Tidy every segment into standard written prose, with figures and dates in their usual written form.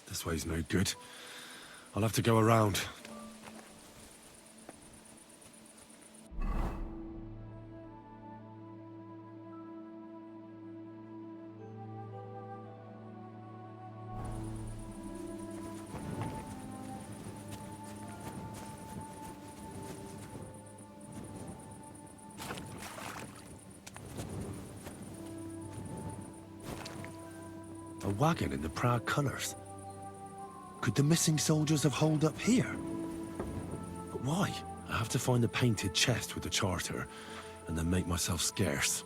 This way's no good. I'll have to go around. A wagon in the proud colours. Could the missing soldiers have holed up here? But why? I have to find the painted chest with the charter, and then make myself scarce.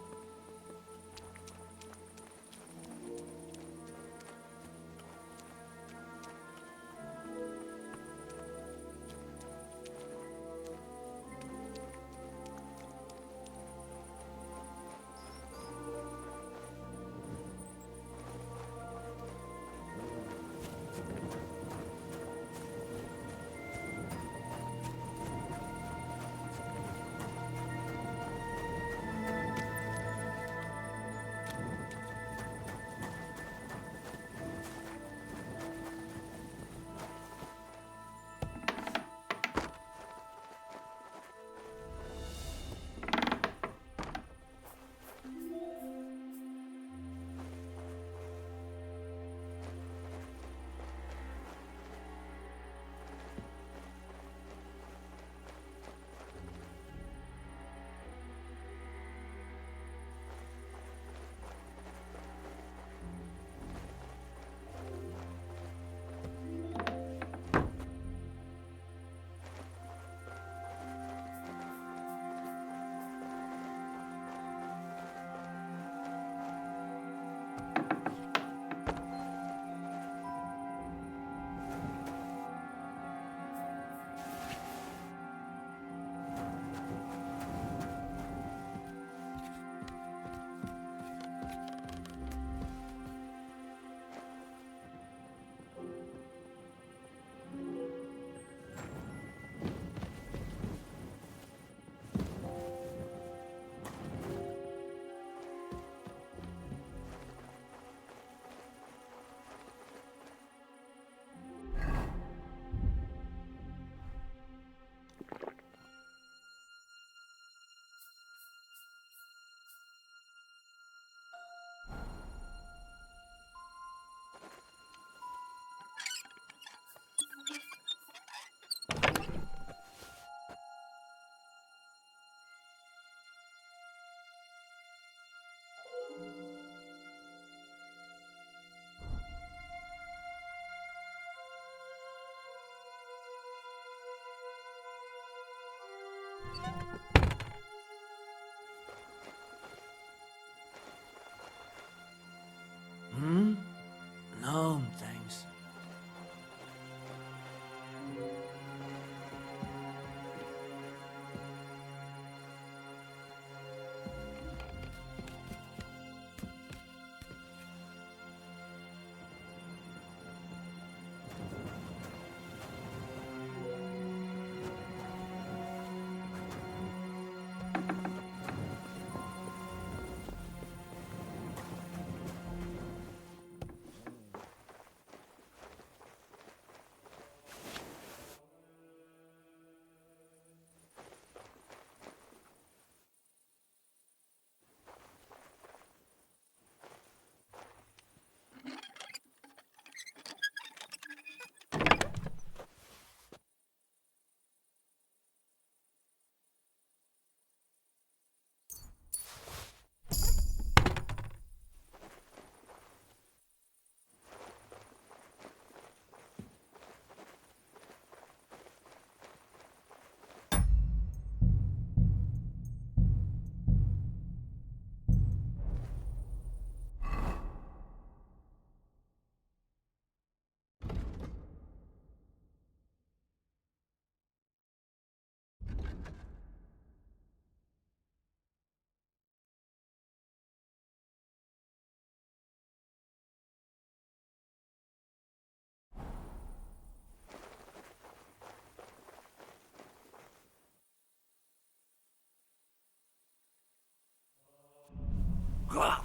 No, thanks.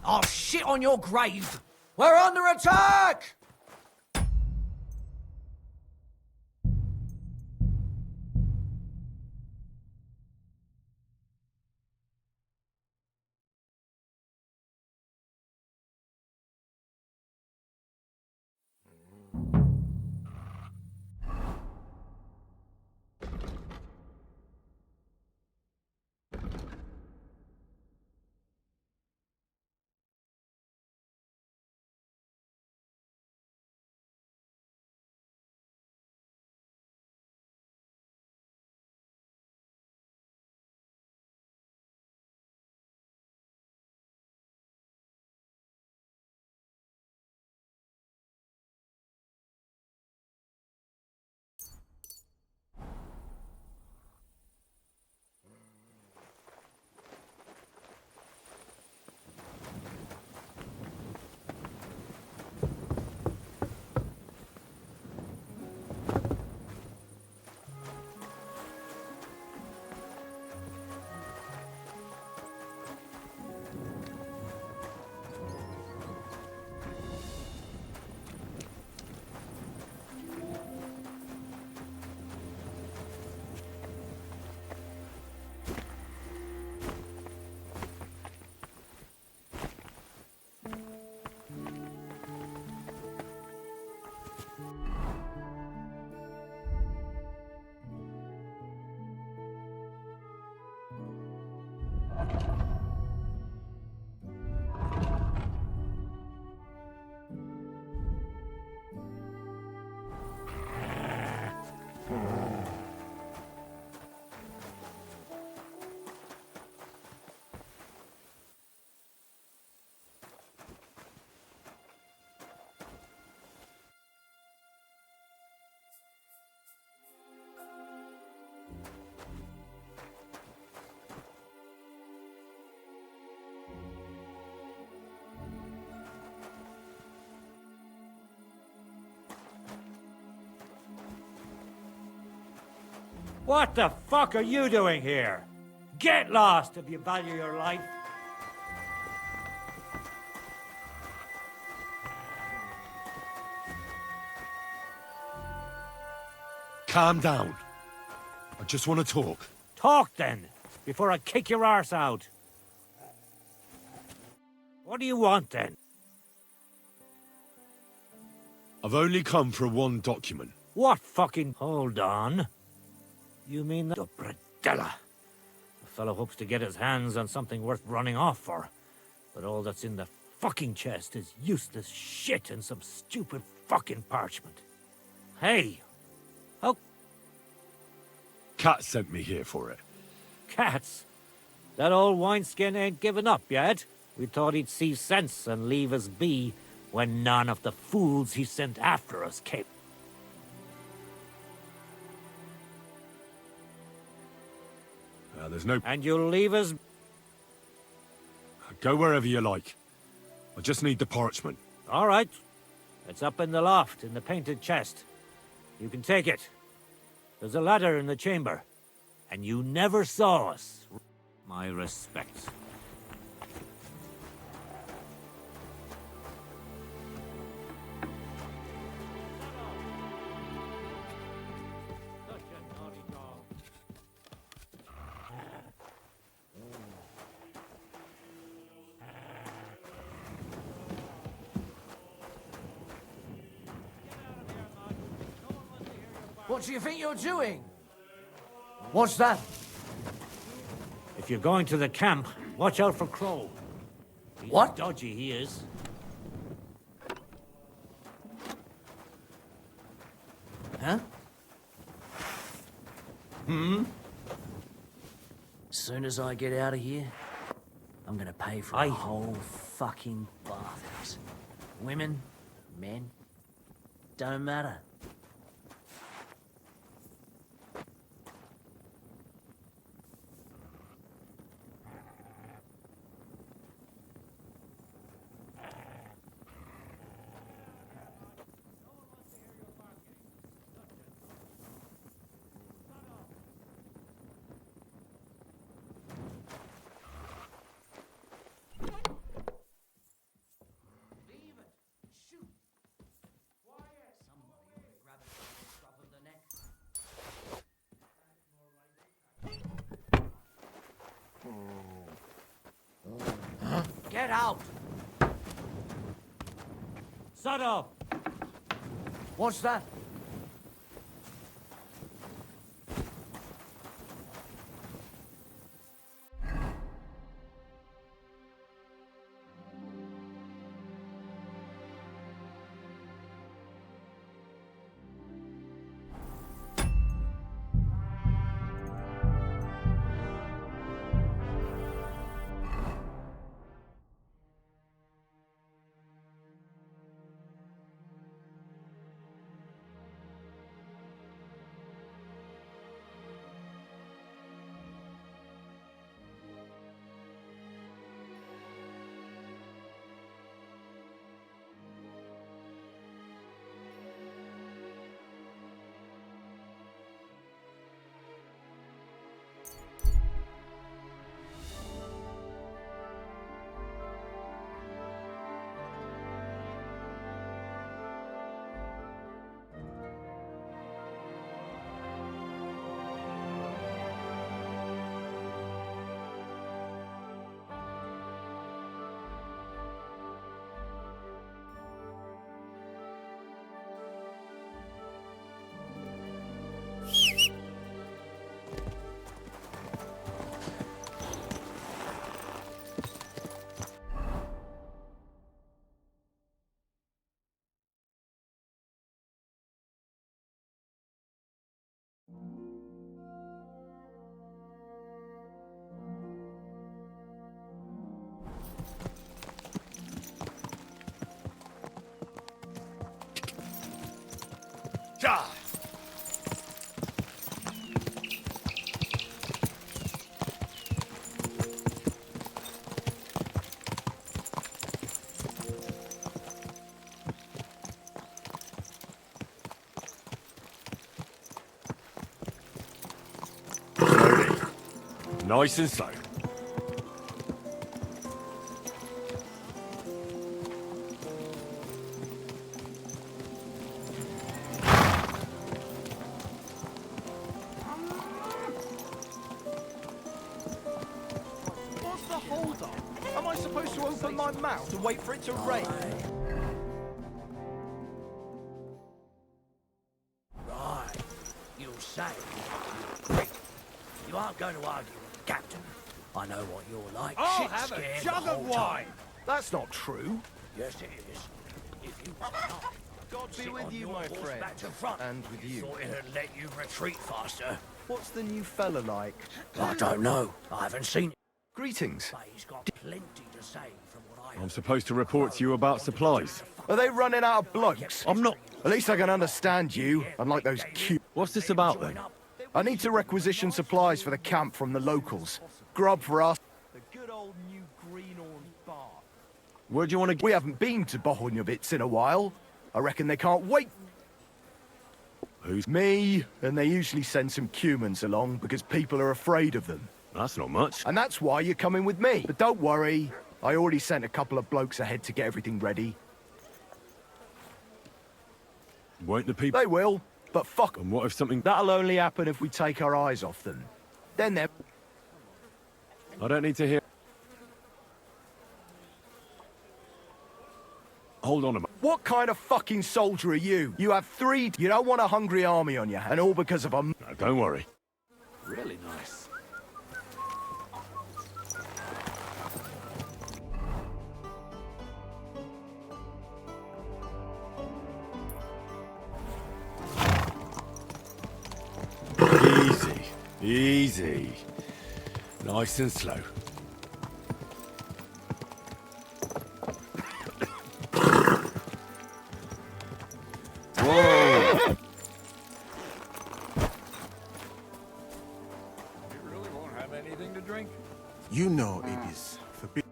I'll shit on your grave! We're under attack! What the fuck are you doing here? Get lost if you value your life. Calm down. I just want to talk. Talk then, before I kick your arse out. What do you want then? I've only come for one document. What fucking... Hold on. You mean the predella? The fellow hopes to get his hands on something worth running off for. But all that's in the fucking chest is useless shit and some stupid fucking parchment. Hey! How... Cat sent me here for it. Cats? That old wineskin ain't given up yet. We thought he'd see sense and leave us be when none of the fools he sent after us came. There's no... And you'll leave us... Go wherever you like. I just need the parchment. All right. It's up in the loft, in the painted chest. You can take it. There's a ladder in the chamber. And you never saw us. My respects. What do you think you're doing? What's that? If you're going to the camp, watch out for Crow. He's What? dodgy, he is. Huh? Soon as I get out of here, I'm gonna pay for a whole fucking bathhouse. Women, men, don't matter. Get out! Shut up! What's that? Nice and slow. What's the hold up? Am I supposed to open my mouth and wait for it to rain? Right. You'll say. You aren't going to argue with the captain. I know what you're like. I'll Shit have a scared jug the of whole wine. time. That's not true. Yes, it is. If you was not, God be sit with on you, your my horse friend. back to front. And with you. Thought it'd let you retreat faster. What's the new fella like? I don't know. I haven't seen him. Greetings. But he's got plenty to say from what I I'm supposed to report to you about supplies. Are they running out of blokes? I'm not... At least I can understand you, unlike those cute... What's this about, then? I need to requisition supplies for the camp from the locals. Grub for us. The good old new greenhorn bar. Where do you want to... We haven't been to Bohunjovitz in a while. I reckon they can't wait. Who's... Me, and they usually send some humans along because people are afraid of them. That's not much. And that's why you're coming with me. But don't worry, I already sent a couple of blokes ahead to get everything ready. Won't the people... They will, but fuck 'em. And what if something... That'll only happen if we take our eyes off them. Then they're... I don't need to hear... Hold on a minute. What kind of fucking soldier are you? You have 3... You don't want a hungry army on you, and all because of a... No, don't worry. Really nice. Easy. Easy. Nice and slow. Whoa! You really won't have anything to drink? You know it is forbidden.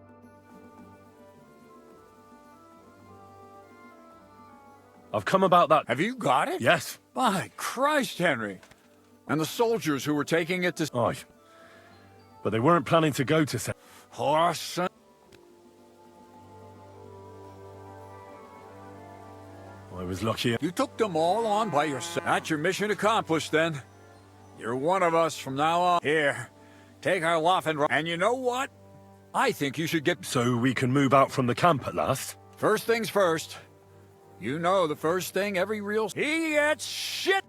I've come about that... Have you got it? Yes. By Christ, Henry. And the soldiers who were taking it to... Aye. But they weren't planning to go to... Horse. I was lucky... You took them all on by yourself. That's your mission accomplished, then. You're one of us from now on. Here, take our Waffen... And you know what? I think you should get... So we can move out from the camp at last? First things first. You know the first thing every real... He gets shit!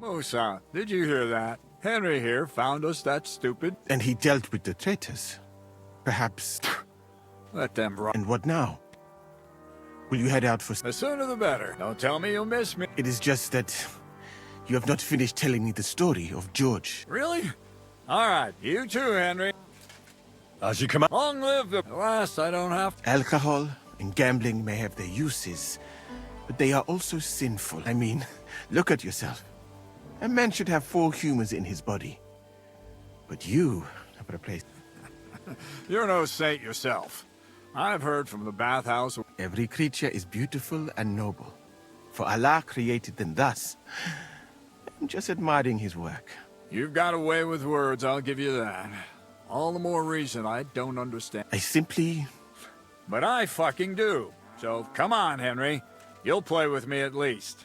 Musa, did you hear that? Henry here found us that stupid. And he dealt with the traitors. Perhaps. Let them run. And what now? Will you head out for... The sooner the better. Don't tell me you'll miss me. It is just that you have not finished telling me the story of George. Really? All right, you too, Henry. As you come out... Long live the... At last, I don't have... Alcohol and gambling may have their uses, but they are also sinful. I mean, look at yourself. A man should have 4 humans in his body. But you have a place. You're no saint yourself. I've heard from the bathhouse... Every creature is beautiful and noble. For Allah created them thus. I'm just admiring his work. You've got a way with words, I'll give you that. All the more reason I don't understand. I simply... But I fucking do. So come on, Henry. You'll play with me at least.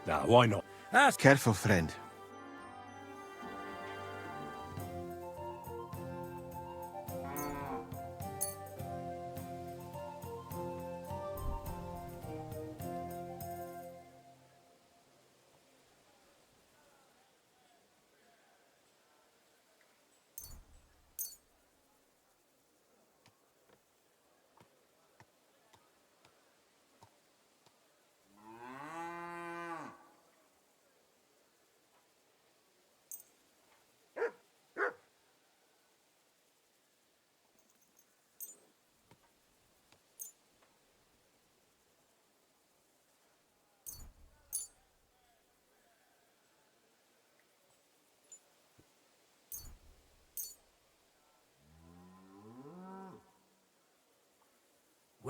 Nah, why not? That's... Careful, friend.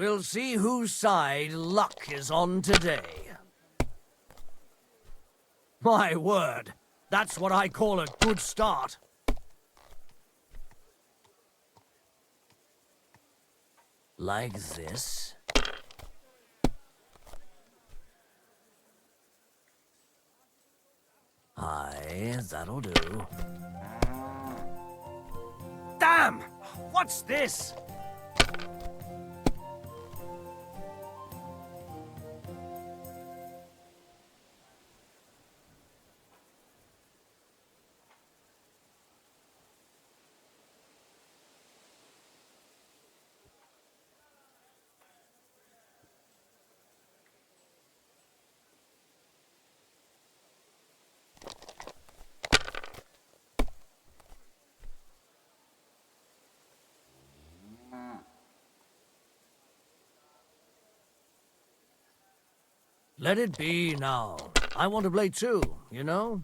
We'll see whose side luck is on today. My word, that's what I call a good start. Like this. Aye, that'll do. Damn! What's this? Let it be now. I want to play too, you know?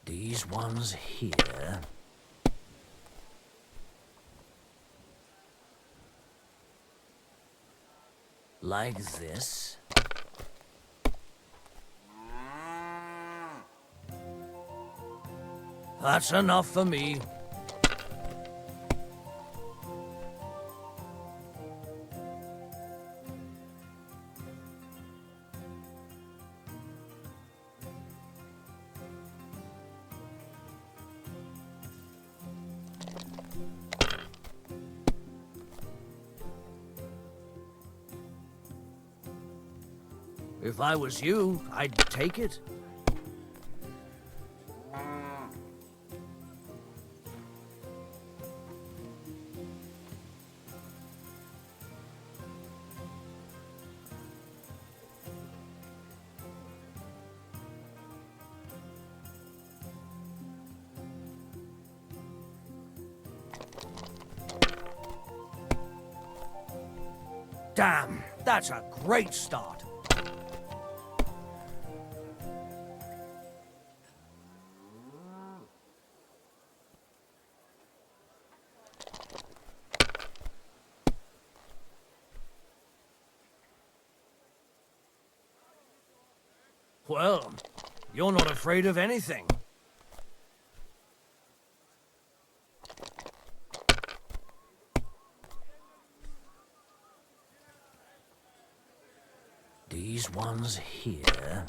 These ones here. Like this. That's enough for me. If I was you, I'd take it. Damn, that's a great start. Well, you're not afraid of anything. These ones here.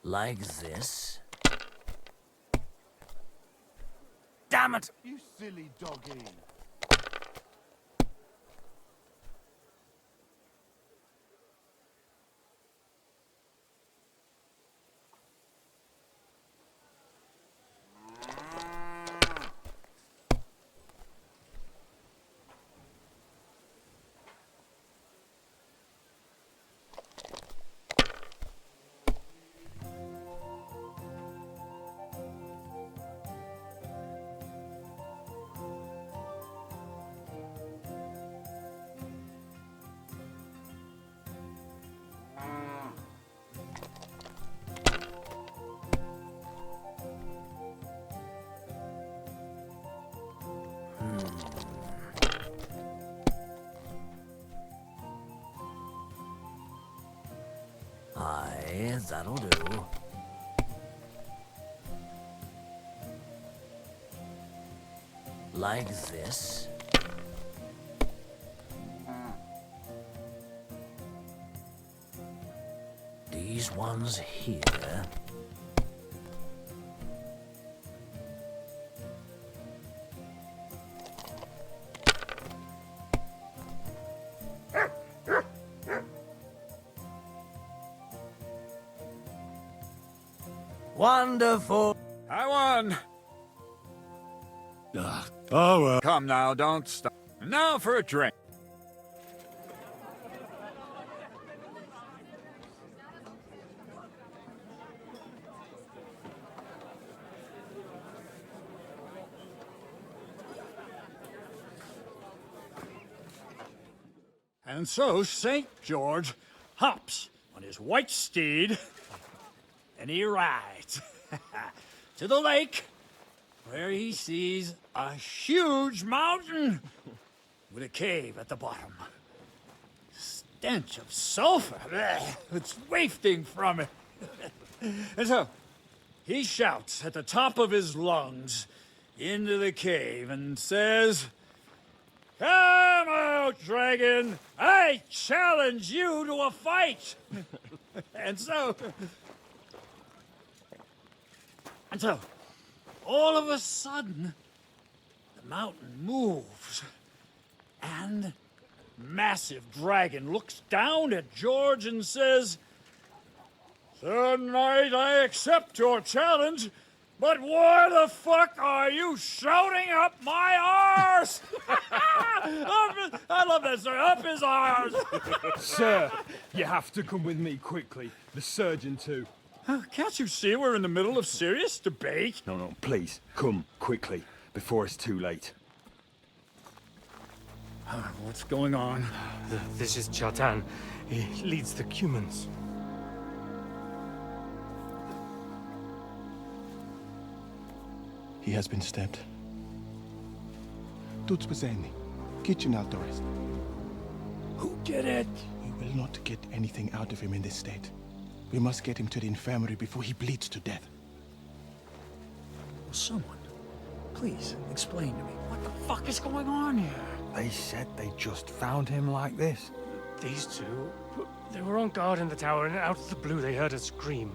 Like this. Damn it! You silly doggy. Aye, that'll do. Like this. These ones here. Wonderful. I won. Oh, well. Come now, don't stop. Now for a drink. And so St. George hops on his white steed, and he rides to the lake, where he sees a huge mountain with a cave at the bottom. Stench of sulfur, it's wafting from it. And so he shouts at the top of his lungs into the cave and says, "Come out, dragon! I challenge you to a fight!" And so, all of a sudden, the mountain moves, and massive dragon looks down at George and says, "Sir Knight, I accept your challenge, but why the fuck are you shouting up my arse?" I love that, sir. Up his arse. Sir, you have to come with me quickly. The surgeon too. Can't you see we're in the middle of serious debate? No, please, come quickly, before it's too late. What's going on? This is Chatan. He leads the Cumans. He has been stabbed. Tuts bezeni. Kitchen outdoors. Who did it? We will not get anything out of him in this state. We must get him to the infirmary before he bleeds to death. Someone, please explain to me what the fuck is going on here. They said they just found him like this. These two, they were on guard in the tower, and out of the blue they heard a scream.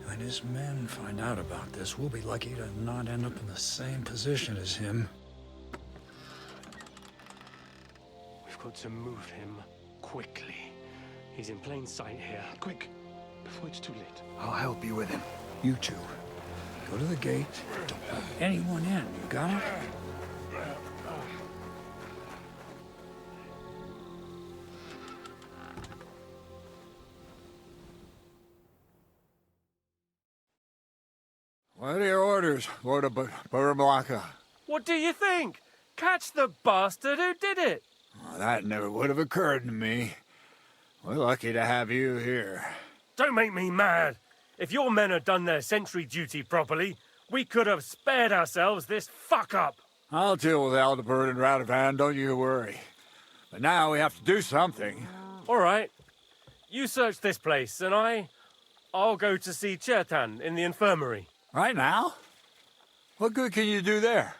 When his men find out about this, we'll be lucky to not end up in the same position as him. We've got to move him quickly. He's in plain sight here. Quick, before it's too late. I'll help you with him. You two, go to the gate. Don't let anyone in. You got it? What are your orders, Lord of Burblaka? What do you think? Catch the bastard who did it! Well, that never would have occurred to me. We're lucky to have you here. Don't make me mad. If your men had done their sentry duty properly, we could have spared ourselves this fuck-up. I'll deal with Aldebert and Radovan, don't you worry. But now we have to do something. All right. You search this place, and I'll go to see Chertan in the infirmary. Right now? What good can you do there?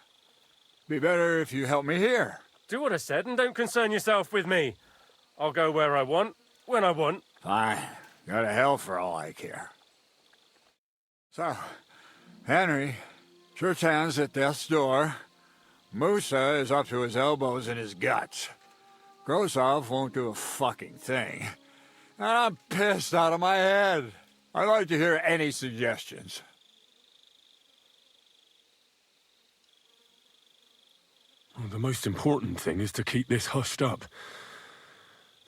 Be better if you help me here. Do what I said, and don't concern yourself with me. I'll go where I want, when I want. Fine. Go to hell for all I care. So, Henry, Chertan's at death's door. Musa is up to his elbows in his guts. Grosov won't do a fucking thing. And I'm pissed out of my head. I'd like to hear any suggestions. Well, the most important thing is to keep this hushed up.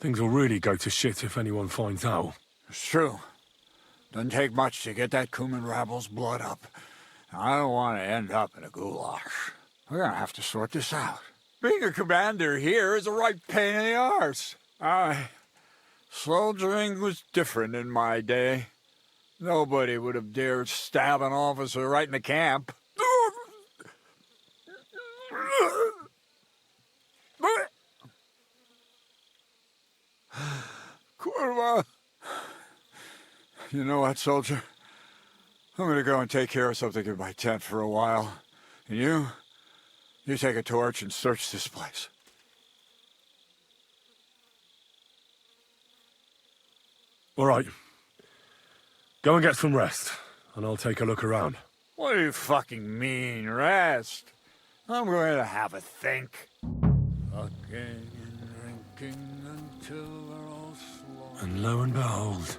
Things will really go to shit if anyone finds out. It's true. Doesn't take much to get that Cuman rabble's blood up. I don't want to end up in a goulash. We're gonna have to sort this out. Being a commander here is a right pain in the arse. Soldiering was different in my day. Nobody would have dared stab an officer right in the camp. Kurva. You know what, soldier? I'm gonna go and take care of something in my tent for a while. And you take a torch and search this place. All right. Go and get some rest, and I'll take a look around. What do you fucking mean, rest? I'm going to have a think. Fucking and drinking until we're all slow. And lo and behold,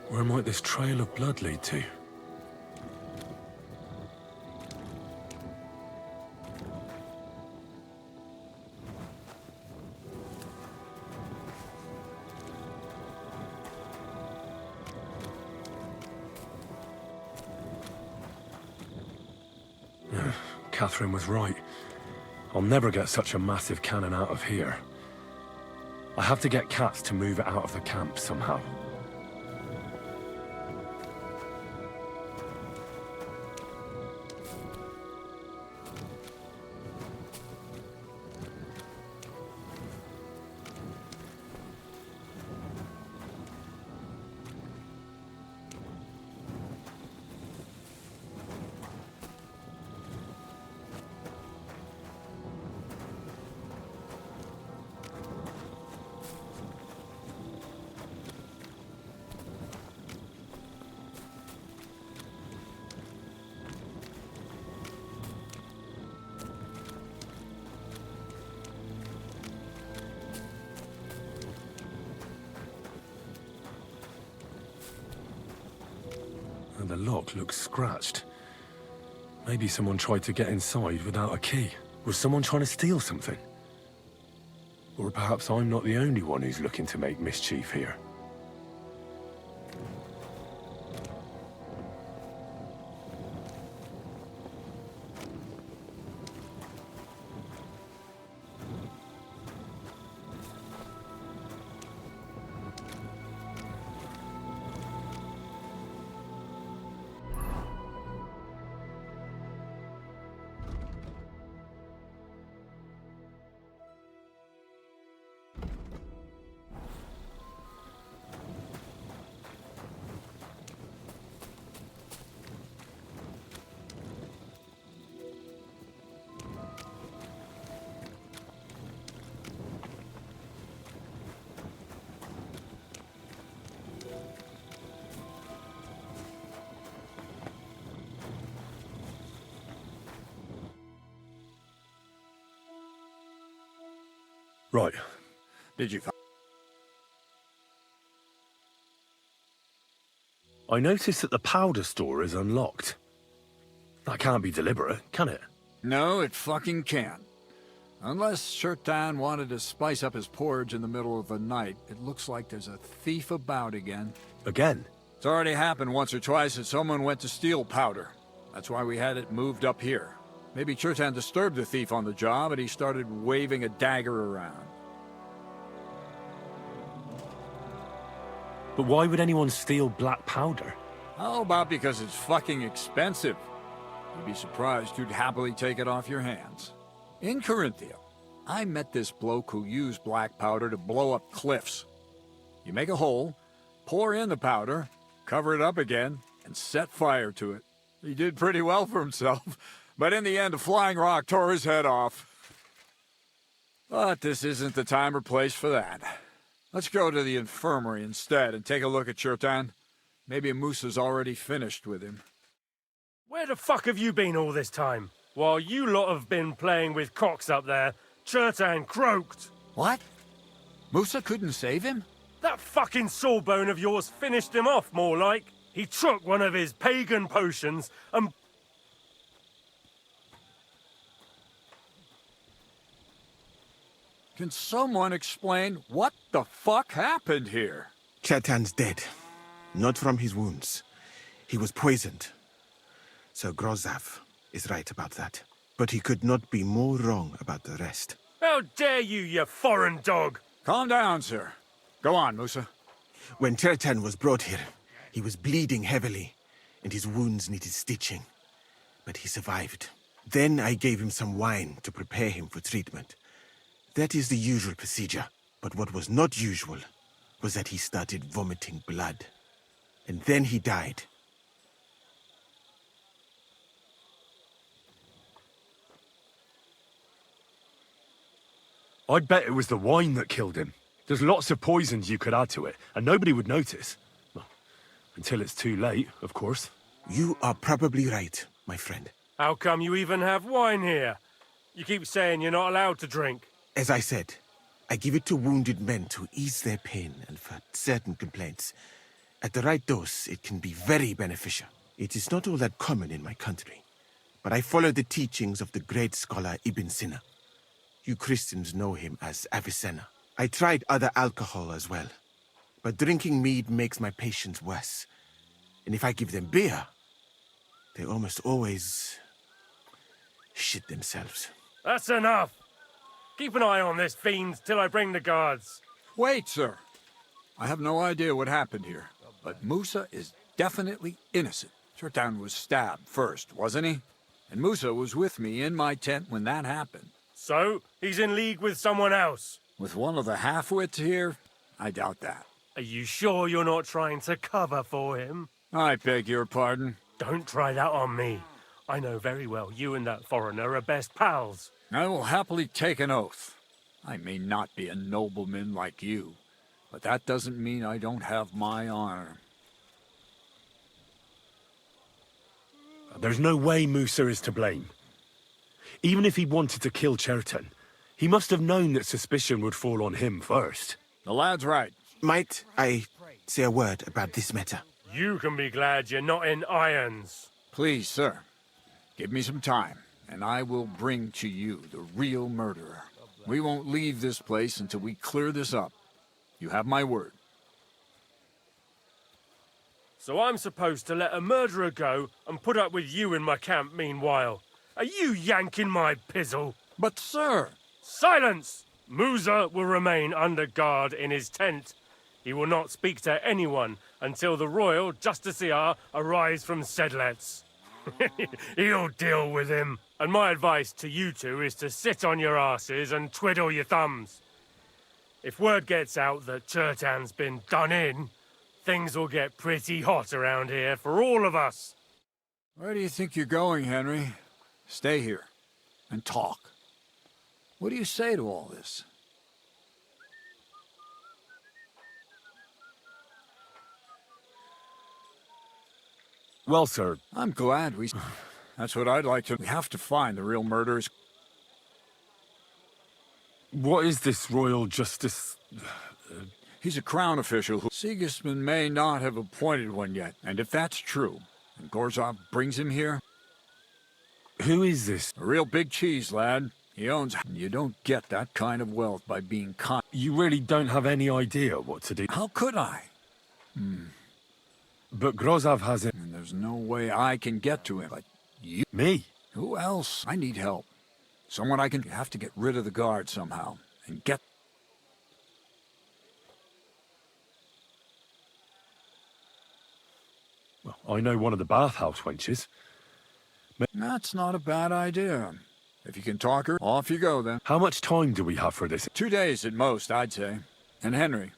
where might this trail of blood lead to? Catherine was right. I'll never get such a massive cannon out of here. I have to get Cats to move it out of the camp somehow. And the lock looks scratched. Maybe someone tried to get inside without a key. Was someone trying to steal something? Or perhaps I'm not the only one who's looking to make mischief here. Right. Did you I noticed that the powder store is unlocked. That can't be deliberate, can it? No, it fucking can't. Unless Chertan wanted to spice up his porridge in the middle of the night, it looks like there's a thief about again. Again? It's already happened once or twice that someone went to steal powder. That's why we had it moved up here. Maybe Chertan disturbed the thief on the job and he started waving a dagger around. But why would anyone steal black powder? How about because it's fucking expensive? You'd be surprised who'd happily take it off your hands. In Corinthia, I met this bloke who used black powder to blow up cliffs. You make a hole, pour in the powder, cover it up again, and set fire to it. He did pretty well for himself, but in the end a flying rock tore his head off. But this isn't the time or place for that. Let's go to the infirmary instead and take a look at Chertan. Maybe Musa's already finished with him. Where the fuck have you been all this time? While you lot have been playing with cocks up there, Chertan croaked. What? Musa couldn't save him? That fucking sawbone of yours finished him off, more like. He took one of his pagan potions and... Can someone explain what the fuck happened here? Chertan's dead. Not from his wounds. He was poisoned. Sir Grozav is right about that. But he could not be more wrong about the rest. How dare you foreign dog! Calm down, sir. Go on, Musa. When Chertan was brought here, he was bleeding heavily, and his wounds needed stitching. But he survived. Then I gave him some wine to prepare him for treatment. That is the usual procedure. But what was not usual was that he started vomiting blood. And then he died. I'd bet it was the wine that killed him. There's lots of poisons you could add to it, and nobody would notice. Well, until it's too late, of course. You are probably right, my friend. How come you even have wine here? You keep saying you're not allowed to drink. As I said, I give it to wounded men to ease their pain and for certain complaints. At the right dose, it can be very beneficial. It is not all that common in my country, but I follow the teachings of the great scholar Ibn Sina. You Christians know him as Avicenna. I tried other alcohol as well, but drinking mead makes my patients worse. And if I give them beer, they almost always shit themselves. That's enough. Keep an eye on this fiend till I bring the guards. Wait, sir. I have no idea what happened here, but Musa is definitely innocent. Chertan was stabbed first, wasn't he? And Musa was with me in my tent when that happened. So, he's in league with someone else? With one of the half-wits here? I doubt that. Are you sure you're not trying to cover for him? I beg your pardon. Don't try that on me. I know very well you and that foreigner are best pals. I will happily take an oath. I may not be a nobleman like you, but that doesn't mean I don't have my honor. There's no way Musa is to blame. Even if he wanted to kill Chertan, he must have known that suspicion would fall on him first. The lad's right. Might I say a word about this matter? You can be glad you're not in irons. Please, sir, give me some time, and I will bring to you the real murderer. We won't leave this place until we clear this up. You have my word. So I'm supposed to let a murderer go and put up with you in my camp meanwhile. Are you yanking my pizzle? But, sir... Silence! Musa will remain under guard in his tent. He will not speak to anyone until the royal justiciar arrives from Sedlets. He'll deal with him. And my advice to you two is to sit on your asses and twiddle your thumbs. If word gets out that Chertan's been done in, things will get pretty hot around here for all of us. Where do you think you're going, Henry? Stay here and talk. What do you say to all this? Well, sir... I'm glad we... That's what I'd like to... We have to find the real murderers. What is this royal justice... He's a crown official who... Sigismund may not have appointed one yet, and if that's true, and Gorzov brings him here... Who is this? A real big cheese, lad. He owns... You don't get that kind of wealth by being kind. You really don't have any idea what to do. How could I? But Grozov has it. And there's no way I can get to him, but you... Me? Who else? I need help. Someone I can... You have to get rid of the guard somehow, and get... Well, I know one of the bathhouse wenches. That's not a bad idea. If you can talk her, off you go then. How much time do we have for this? 2 days at most, I'd say. And Henry.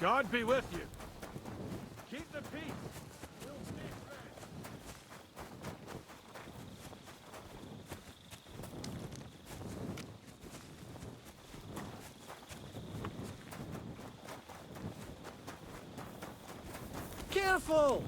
God be with you. Keep the peace. We'll stay friends. Careful!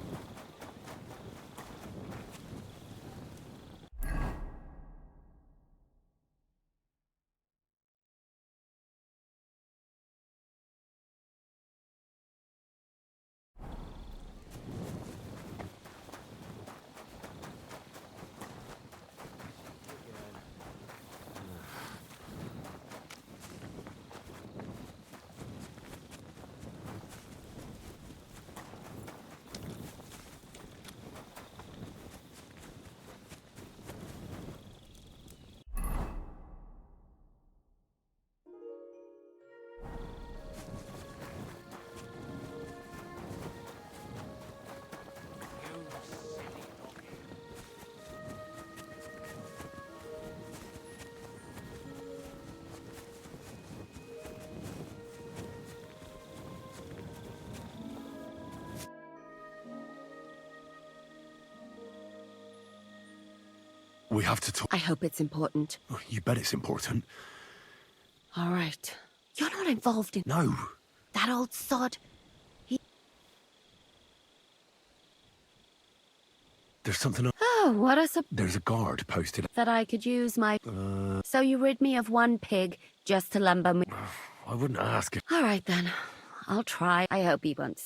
We have to talk. I hope it's important. Oh, you bet it's important. All right. You're not involved in... No. That old sod. there's something on... Oh, what a There's a guard posted. that I could use my... So you rid me of one pig just to lumber me. I wouldn't ask it. All right, then. I'll try. I hope he won't...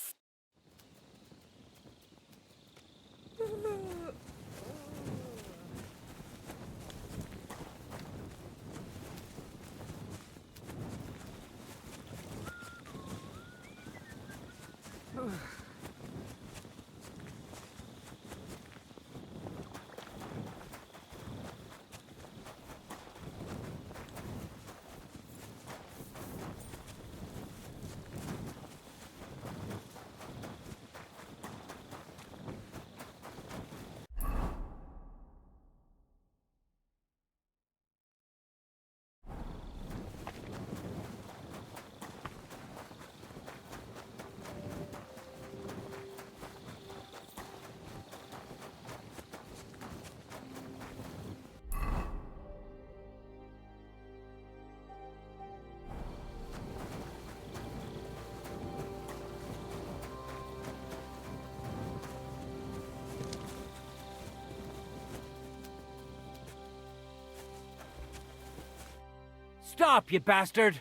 Stop, you bastard!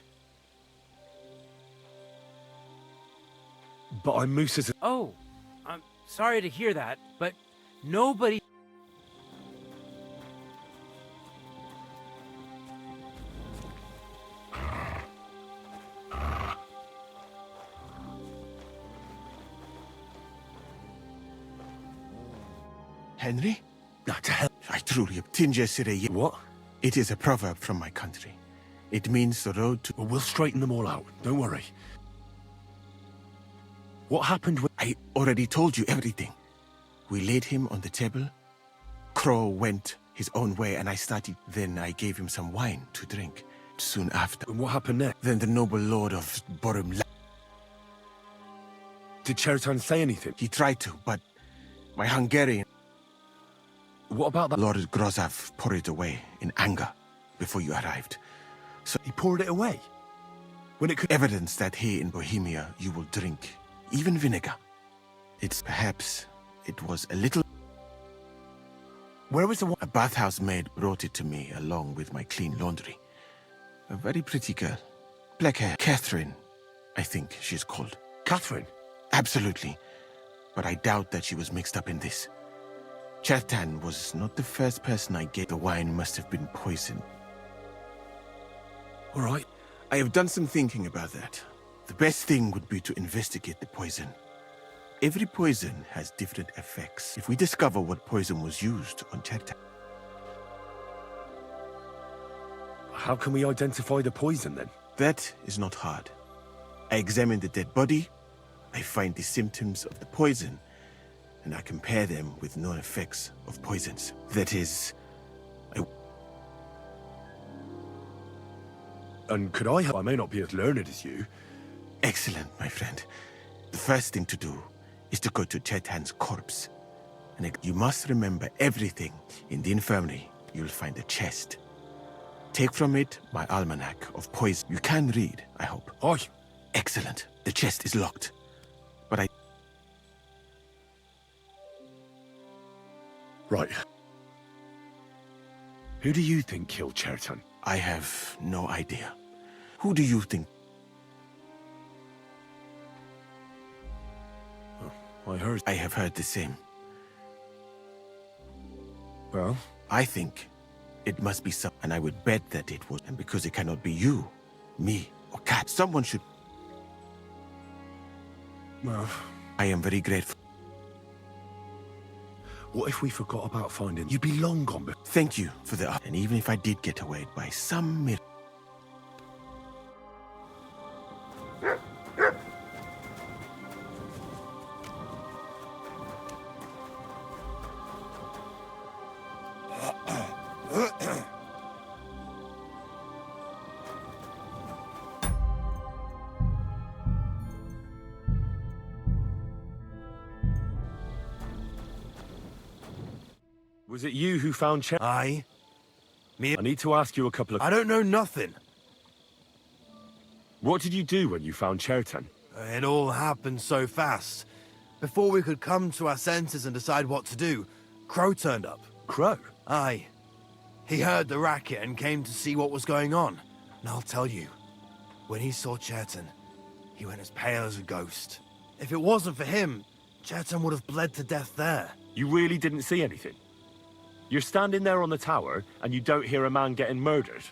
But I'm Moose's... Oh, I'm sorry to hear that, but nobody... Henry? Not to hell. I truly obtinge sire. What? It is a proverb from my country. It means the road to... Well, we'll straighten them all out. Don't worry. What happened when... I already told you everything. We laid him on the table. Crow went his own way and I started... Then I gave him some wine to drink. Soon after... And what happened next? Then the noble lord of Borum... Did Chertan say anything? He tried to, but my Hungarian... What about that? Lord Grozav poured it away in anger before you arrived. So he poured it away? When it could... Evidence that here in Bohemia you will drink even vinegar. It's perhaps... It was a little... Where was the one? A bathhouse maid brought it to me along with my clean laundry. A very pretty girl. Black hair. Catherine, I think she's called. Catherine? Absolutely. But I doubt that she was mixed up in this. Chertan was not the first person I gave. The wine must have been poisoned. All right. I have done some thinking about that. The best thing would be to investigate the poison. Every poison has different effects. If we discover what poison was used on Chertan... How can we identify the poison, then? That is not hard. I examine the dead body, I find the symptoms of the poison, and I compare them with known effects of poisons. That is... And could I help? I may not be as learned as you. Excellent, my friend. The first thing to do is to go to Chertan's corpse. And you must remember everything. In the infirmary, you'll find a chest. Take from it my almanac of poison. You can read, I hope. Aye. Excellent. The chest is locked. But I... Right. Who do you think killed Chertan? I have no idea. Who do you think? Oh, I have heard the same. Well? I think it must be some, and I would bet that it was. And because it cannot be you, me, or Cat, someone should... Well... I am very grateful. What if we forgot about finding... You'd be long gone, but... Thank you for the... And even if I did get away by some miracle... Was it you who found Chertan? Aye. Me? I need to ask you a couple of... I don't know nothing. What did you do when you found Chertan? It all happened so fast. Before we could come to our senses and decide what to do, Crow turned up. Crow? Aye. He heard the racket and came to see what was going on. And I'll tell you, when he saw Cherton, he went as pale as a ghost. If it wasn't for him, Cherton would have bled to death there. You really didn't see anything? You're standing there on the tower, and you don't hear a man getting murdered?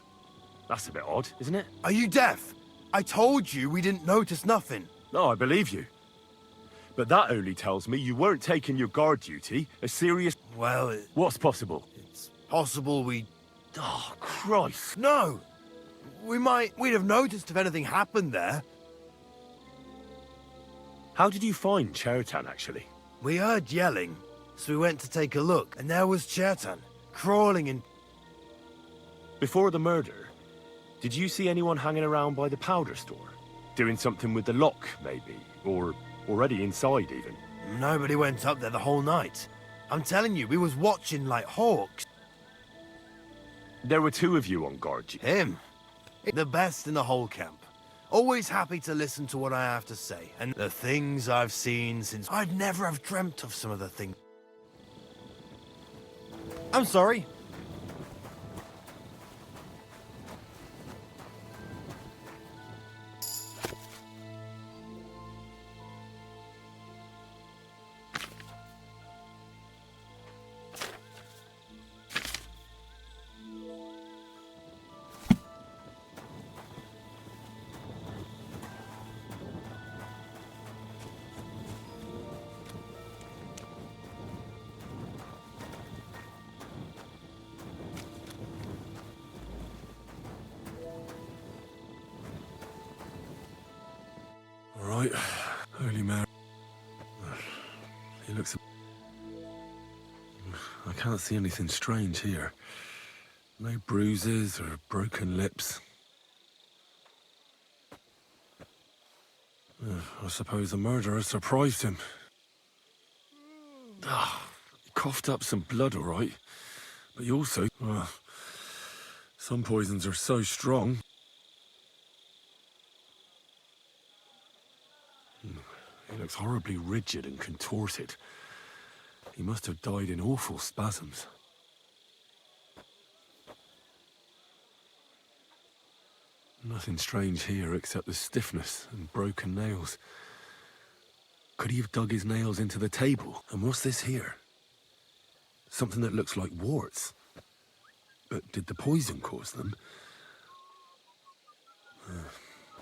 That's a bit odd, isn't it? Are you deaf? I told you we didn't notice nothing. No, I believe you. But that only tells me you weren't taking your guard duty as serious... Well, What's possible? it's possible we... Oh, Christ. No! We'd have noticed if anything happened there. How did you find Chertan, actually? We heard yelling, so we went to take a look, and there was Chertan, crawling in... Before the murder, did you see anyone hanging around by the powder store? Doing something with the lock, maybe? Or already inside, even? Nobody went up there the whole night. I'm telling you, we was watching like hawks. There were two of you on guard. Him. The best in the whole camp. Always happy to listen to what I have to say. And the things I've seen since... I'd never have dreamt of some of the things... I'm sorry. All right, early man. He looks... I can't see anything strange here. No bruises or broken lips. I suppose the murderer surprised him. He coughed up some blood, all right. But he also... some poisons are so strong. He looks horribly rigid and contorted. He must have died in awful spasms. Nothing strange here except the stiffness and broken nails. Could he have dug his nails into the table? And what's this here? Something that looks like warts. But did the poison cause them?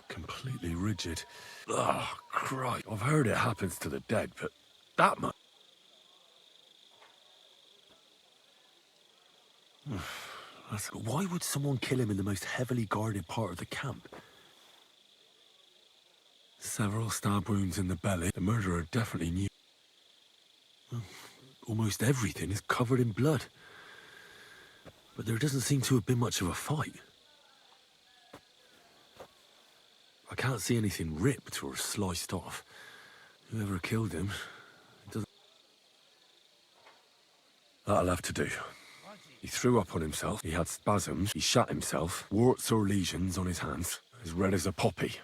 Completely rigid. Oh, Christ. I've heard it happens to the dead, but that much... Why would someone kill him in the most heavily guarded part of the camp? Several stab wounds in the belly. The murderer definitely knew. Almost everything is covered in blood. But there doesn't seem to have been much of a fight. I can't see anything ripped or sliced off. Whoever killed him... doesn't... That'll have to do. He threw up on himself, he had spasms, he shot himself, warts or lesions on his hands, as red as a poppy.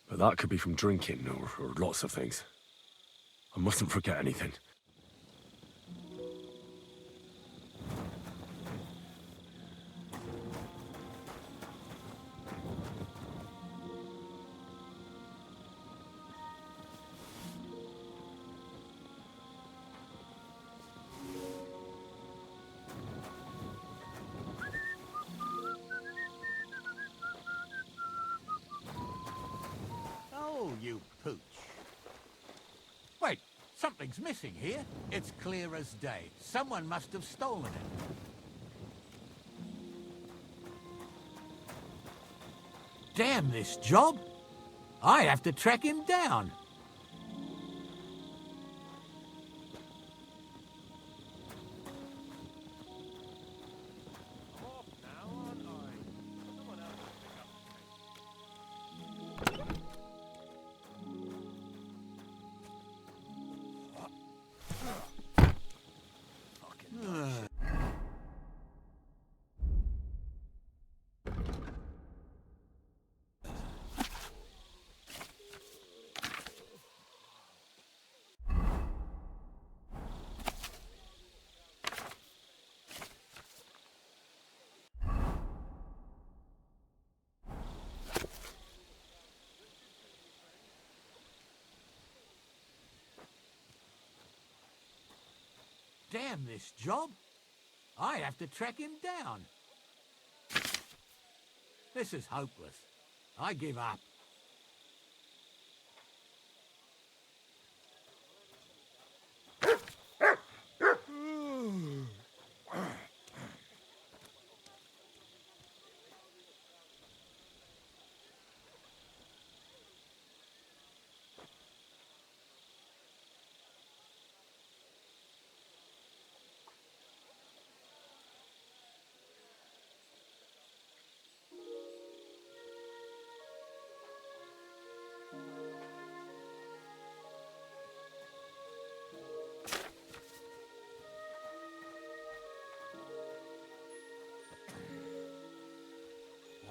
But that could be from drinking, or lots of things. I mustn't forget anything. You pooch. Wait, something's missing here. It's clear as day. Someone must have stolen it. Damn this job. I have to track him down. Damn this job. I have to track him down. This is hopeless. I give up.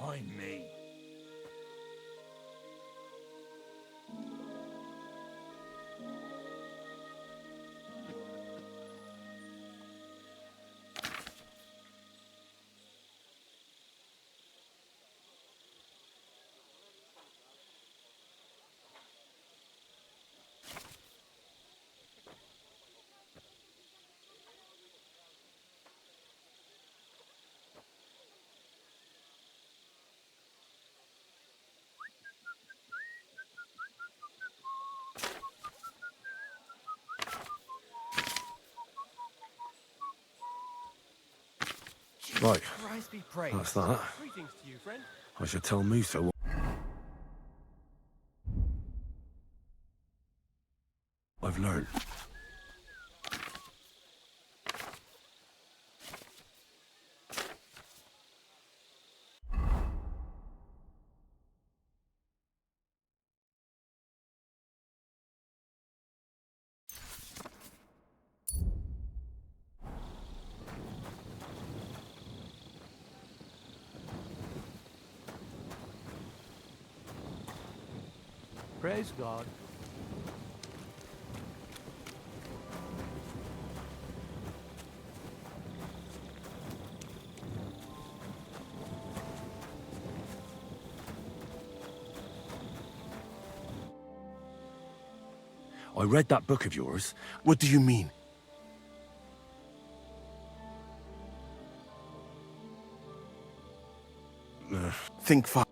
Why me? Right, Christ be praised. that's that. Greetings to you, friend. I should tell Musa what I've learned. Praise God. I read that book of yours. What do you mean? Think fast.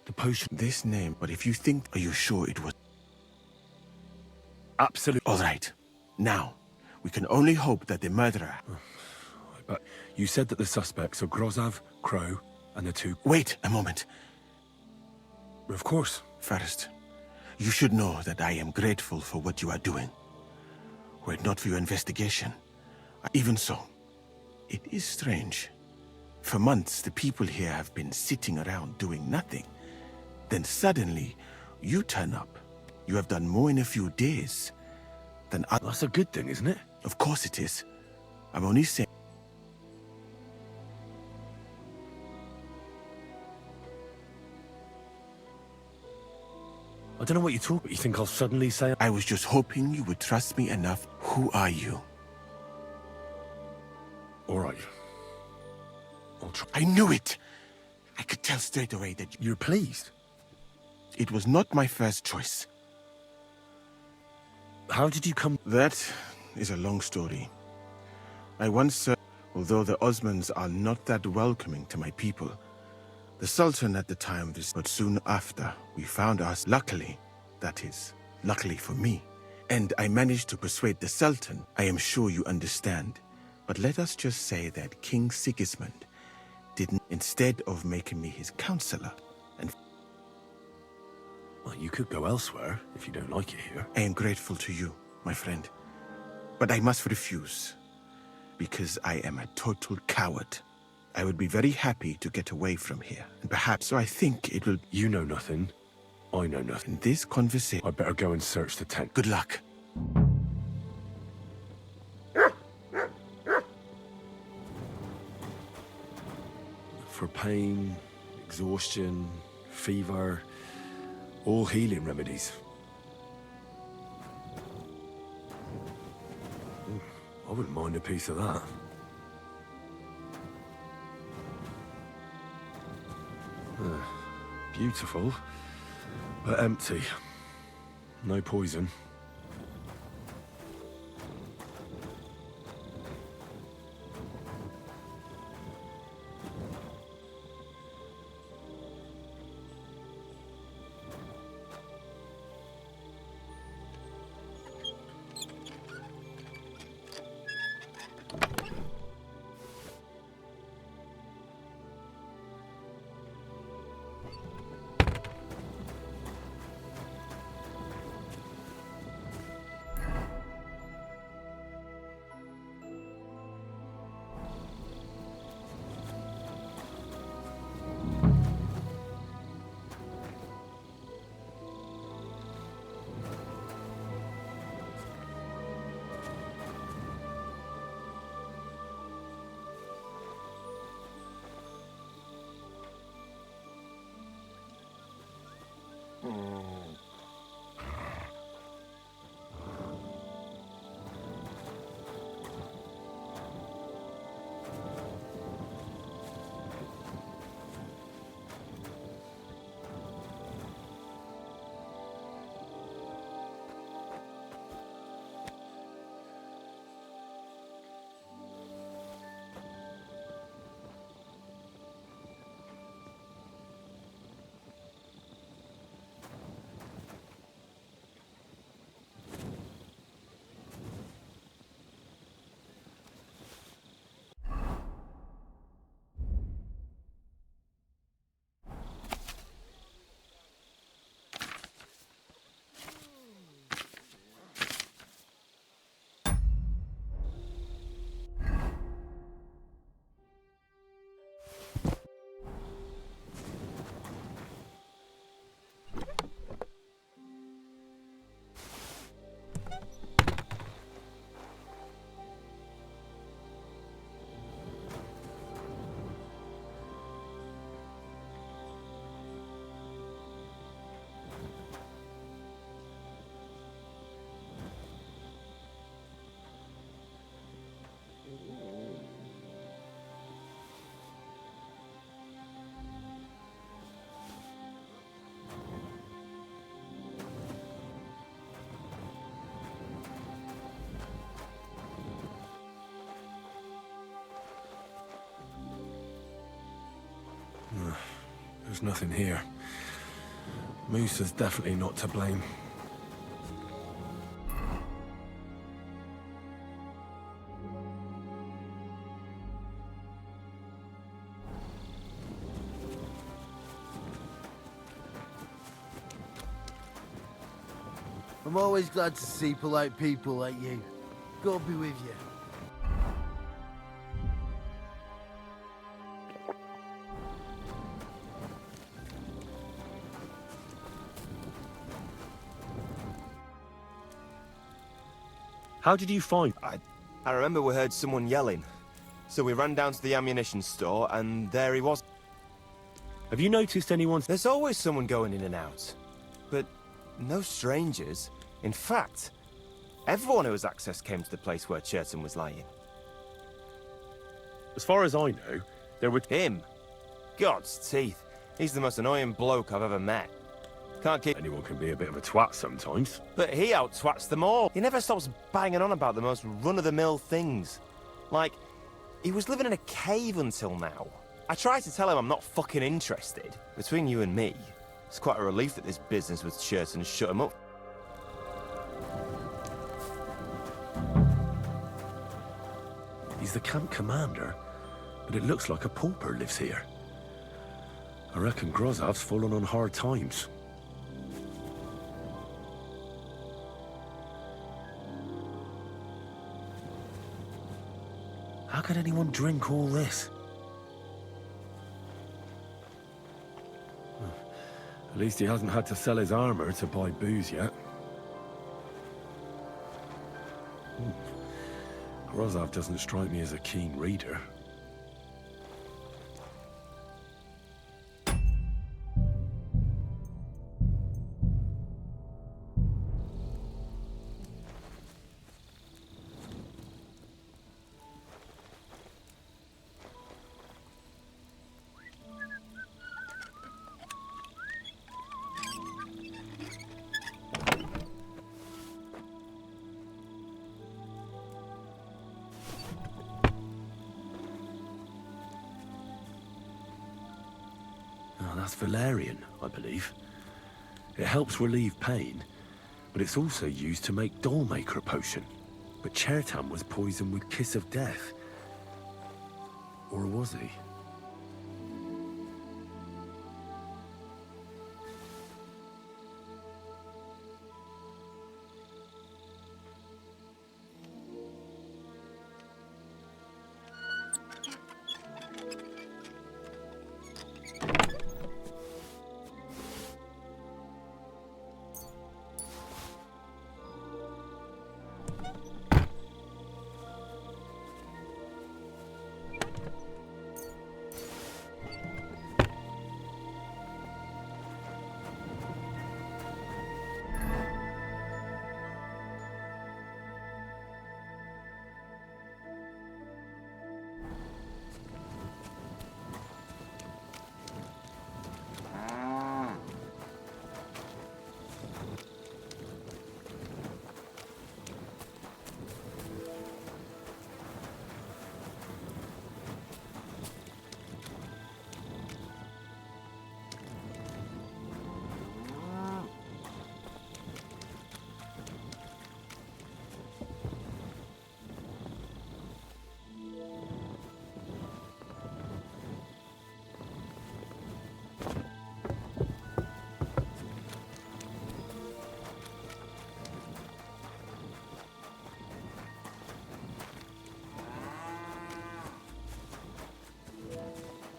The potion. This name, but if you think, are you sure it was? Absolutely. All right. Now, we can only hope that the murderer... But you said that the suspects are Grozav, Crow, and the two... Wait a moment. Of course. First, you should know that I am grateful for what you are doing. Were it not for your investigation, even so, it is strange For months, the people here have been sitting around doing nothing. Then suddenly, you turn up. You have done more in a few days than others. That's a good thing, isn't it? Of course it is. I'm only saying... I don't know what you're talking about. You think I'll suddenly say... I was just hoping you would trust me enough. Who are you? All right. I'll try. I knew it! I could tell straight away that You're pleased? it was not my first choice. How did you come... That is a long story. I once served, although the Osmans are not that welcoming to my people. The Sultan at the time, but soon after, we found us, luckily, that is, luckily for me. And I managed to persuade the Sultan. I am sure you understand. But let us just say that King Sigismund didn't, instead of making me his counselor, and... Well, you could go elsewhere if you don't like it here. I am grateful to you, my friend. But I must refuse, because I am a total coward. I would be very happy to get away from here, and perhaps so I think it will... You know nothing. I know nothing. In this conversation... I better go and search the tent. Good luck. For pain, exhaustion, fever, all healing remedies. I wouldn't mind a piece of that. Beautiful, but empty. No poison. There's nothing here. Moose is definitely not to blame. I'm always glad to see polite people like you. God be with you. How did you find... I remember we heard someone yelling. So we ran down to the ammunition store, and there he was. Have you noticed anyone... There's always someone going in and out. But no strangers. In fact, everyone who has access came to the place where Churton was lying. As far as I know, there were... Him? God's teeth. He's the most annoying bloke I've ever met. Can't keep... Anyone can be a bit of a twat sometimes. But he out-twats them all. He never stops banging on about the most run-of-the-mill things. Like, he was living in a cave until now. I tried to tell him I'm not fucking interested. Between you and me, it's quite a relief that this business with Churton shut him up. He's the camp commander, but it looks like a pauper lives here. I reckon Grozov's fallen on hard times. How could anyone drink all this? At least he hasn't had to sell his armor to buy booze yet. Grozov doesn't strike me as a keen reader. That's valerian, I believe. It helps relieve pain, but it's also used to make Dollmaker potion. But Chertan was poisoned with Kiss of Death. Or was he?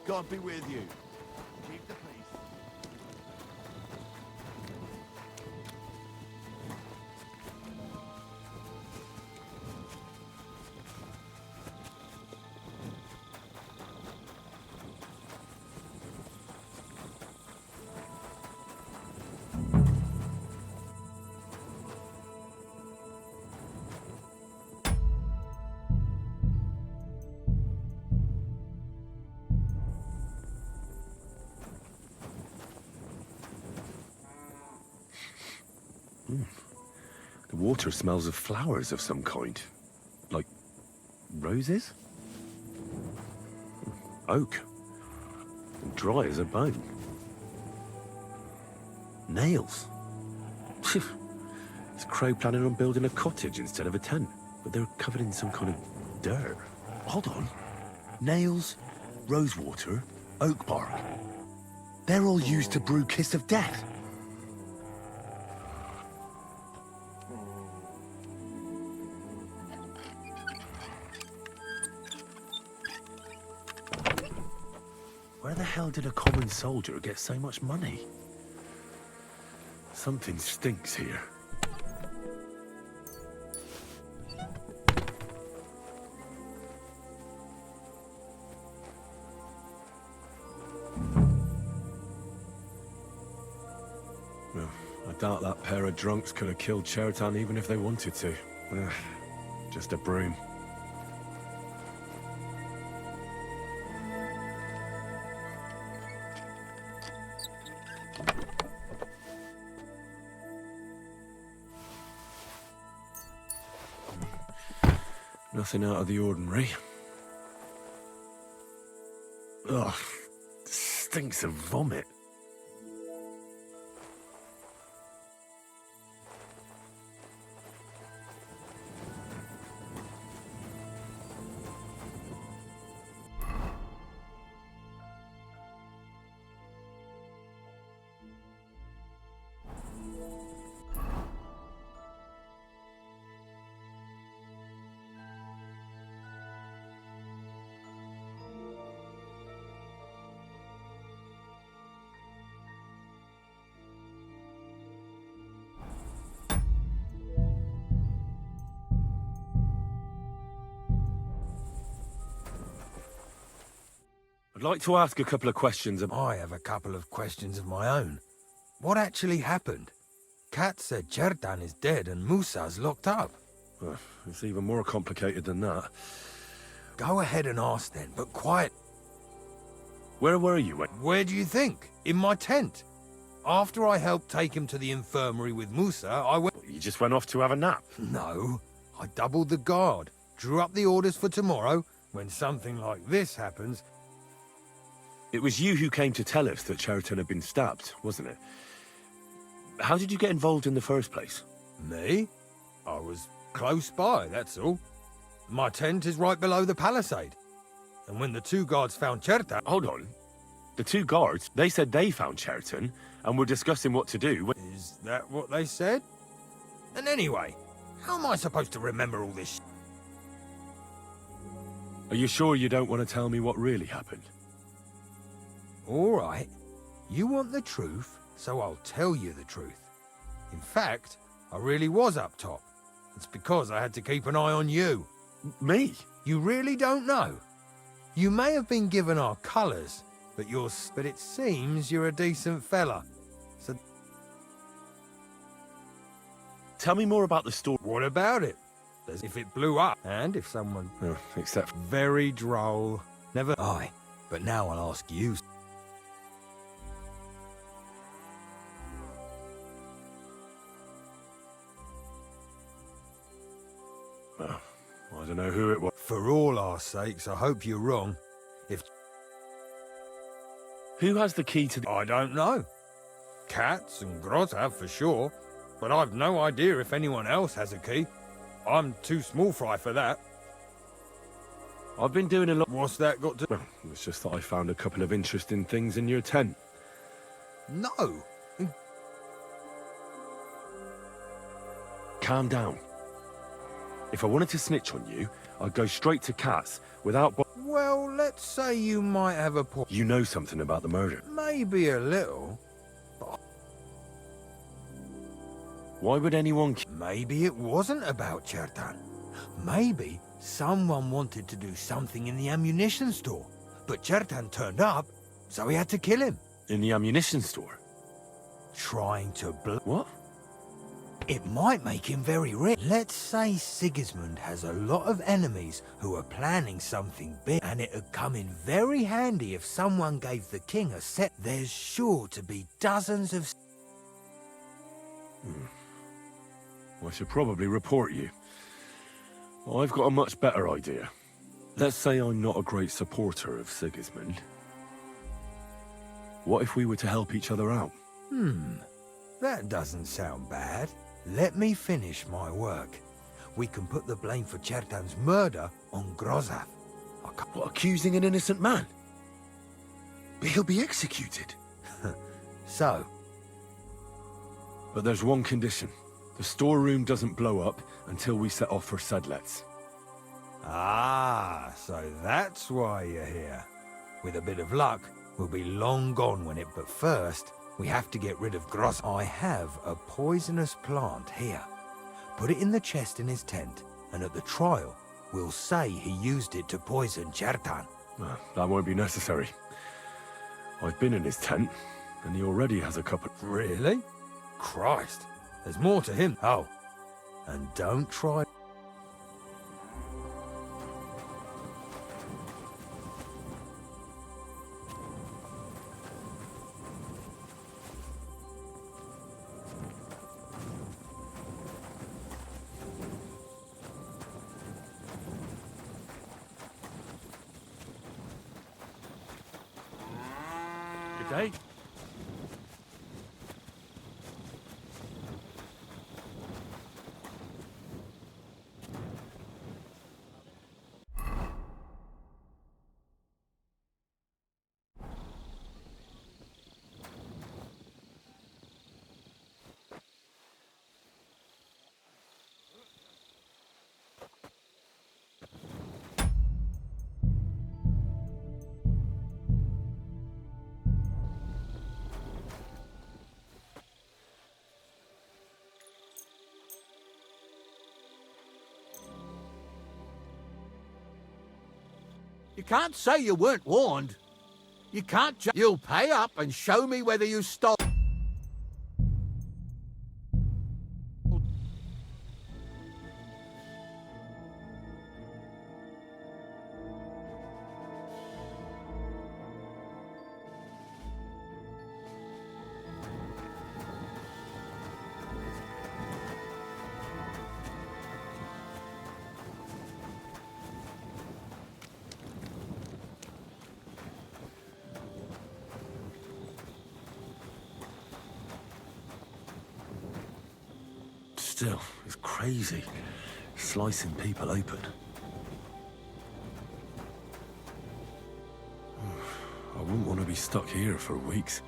God be with you. Keep the peace. The water smells of flowers of some kind. Like roses? Oak. And dry as a bone. Nails. Is Crow planning on building a cottage instead of a tent? But they're covered in some kind of dirt. Hold on. Nails, rosewater, oak bark. They're all used to brew Kiss of Death. Where the hell did a common soldier get so much money? Something stinks here. Well, I doubt that pair of drunks could have killed Chertan even if they wanted to. Just a broom. Nothing out of the ordinary. Ugh, stinks of vomit. I'd like to ask a couple of questions. I have a couple of questions of my own. What actually happened? Kat said Chertan is dead and Musa's locked up. It's even more complicated than that. Go ahead and ask then, but quiet. Where were you when? Where do you think? In my tent. After I helped take him to the infirmary with Musa, I went... You just went off to have a nap? No. I doubled the guard, drew up the orders for tomorrow. When something like this happens... It was you who came to tell us that Chertan had been stabbed, wasn't it? How did you get involved in the first place? Me? I was close by, that's all. My tent is right below the palisade. And when the two guards found Chertan... Hold on. The two guards, they said they found Chertan and were discussing what to do. Is that what they said? And anyway, how am I supposed to remember all this? Are you sure you don't want to tell me what really happened? All right. You want the truth, so I'll tell you the truth. In fact, I really was up top. It's because I had to keep an eye on you. Me? You really don't know? You may have been given our colours, but it seems you're a decent fella. So... Tell me more about the story. What about it? As if it blew up, and if someone... except... Very droll. Never... Aye, but now I'll ask you... I don't know who it was. For all our sakes, I hope you're wrong. If... Who has the key to the... I don't know. Cats and Groz have for sure, but I've no idea if anyone else has a key. I'm too small fry for that. I've been doing a lot... What's that got to... Well, it's just that I found a couple of interesting things in your tent. No. Calm down. If I wanted to snitch on you, I'd go straight to Kat's without... Well, let's say you might have a point. You know something about the murder? Maybe a little. But... Why would anyone... Maybe it wasn't about Chertan. Maybe someone wanted to do something in the ammunition store. But Chertan turned up, so we had to kill him. In the ammunition store? Trying to What? It might make him very rich. Let's say Sigismund has a lot of enemies who are planning something big, and it'd come in very handy if someone gave the king a set. There's sure to be dozens of... I should probably report you. I've got a much better idea. Let's say I'm not a great supporter of Sigismund. What if we were to help each other out? That doesn't sound bad. Let me finish my work. We can put the blame for Chertan's murder on Grozav. What, accusing an innocent man? But he'll be executed. So? But there's one condition. The storeroom doesn't blow up until we set off for Sedlets. Ah, so that's why you're here. With a bit of luck, we'll be long gone when it... But first, we have to get rid of Groz. I have a poisonous plant here. Put it in the chest in his tent, and at the trial, we'll say he used it to poison Chertan. That won't be necessary. I've been in his tent, and he already has a couple... Really? Christ, there's more to him. Oh, and don't try... Good day. You can't say you weren't warned. You can't You'll pay up and show me whether you stole... Still, it's crazy. Slicing people open. I wouldn't want to be stuck here for weeks.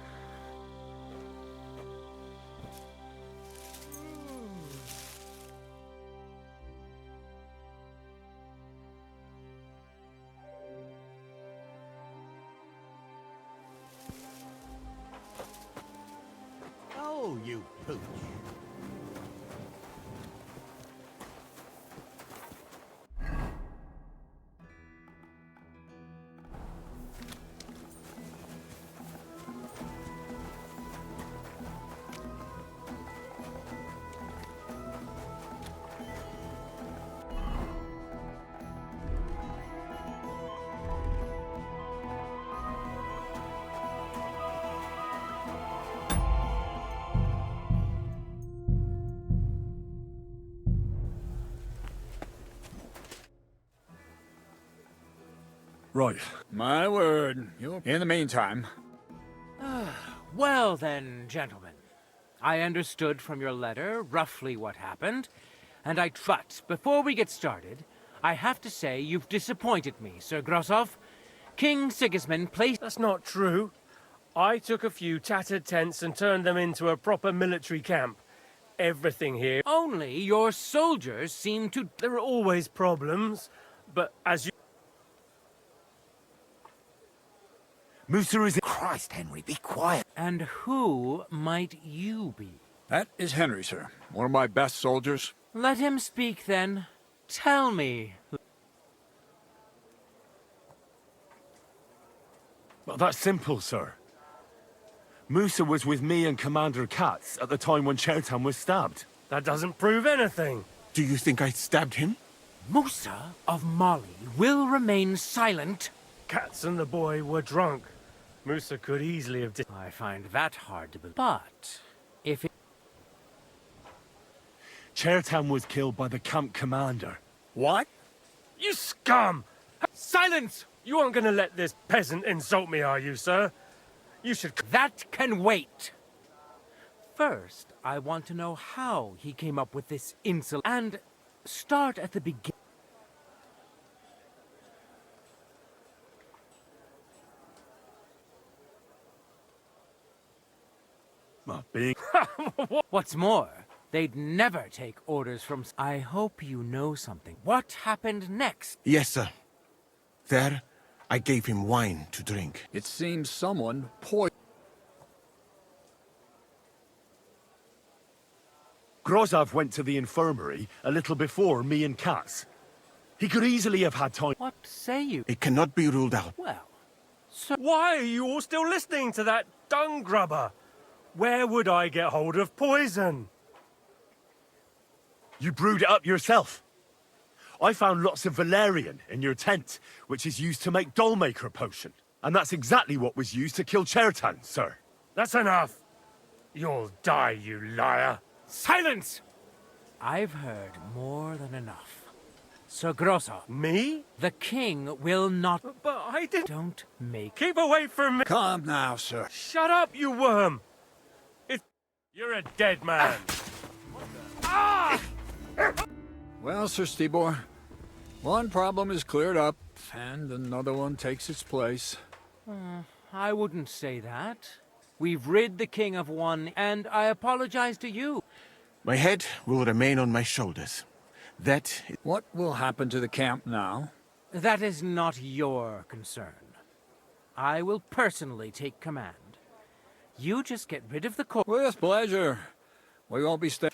Oh, you pooch. Right. My word. In the meantime... Well then, gentlemen. I understood from your letter roughly what happened, and But before we get started, I have to say you've disappointed me, Sir Grosov. King Sigismund placed... That's not true. I took a few tattered tents and turned them into a proper military camp. Everything here... Only your soldiers seem to... There are always problems, but as you... Musa is... Christ, Henry, be quiet. And who might you be? That is Henry, sir. One of my best soldiers. Let him speak, then. Tell me. Well, that's simple, sir. Musa was with me and Commander Katz at the time when Chertan was stabbed. That doesn't prove anything. Do you think I stabbed him? Musa of Mali will remain silent. Katz and the boy were drunk. Musa could easily have... I find that hard to believe. But if it... Chertan was killed by the camp commander. What? You scum! Silence! You aren't gonna let this peasant insult me, are you, sir? You should... That can wait! First, I want to know how he came up with this insult. And start at the beginning. What's more, they'd never take orders from... I hope you know something. What happened next? Yes, sir. There, I gave him wine to drink. It seems someone poisoned... Grozov went to the infirmary a little before me and Katz. He could easily have had time... What say you? It cannot be ruled out. Well, so... Why are you all still listening to that dung grubber? Where would I get hold of poison? You brewed it up yourself. I found lots of valerian in your tent, which is used to make Dollmaker potion. And that's exactly what was used to kill Chertan, sir. That's enough. You'll die, you liar. Silence! I've heard more than enough. Sir Grosso. Me? The king will not... But I didn't... Don't make... Keep away from me! Calm now, sir. Shut up, you worm! You're a dead man. Well, Sir Stibor, one problem is cleared up, and another one takes its place. I wouldn't say that. We've rid the king of one, and I apologize to you. My head will remain on my shoulders. That... What will happen to the camp now? That is not your concern. I will personally take command. You just get rid of the corpse. With pleasure. We won't be staying.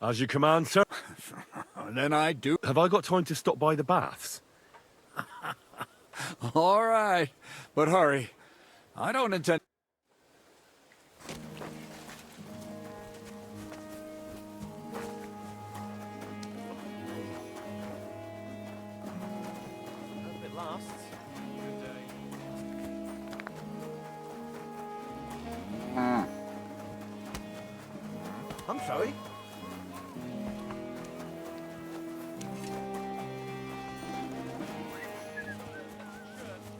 As you command, sir. Then I do. Have I got time to stop by the baths? All right, but hurry. I don't intend... Hope it lasts. I'm sorry.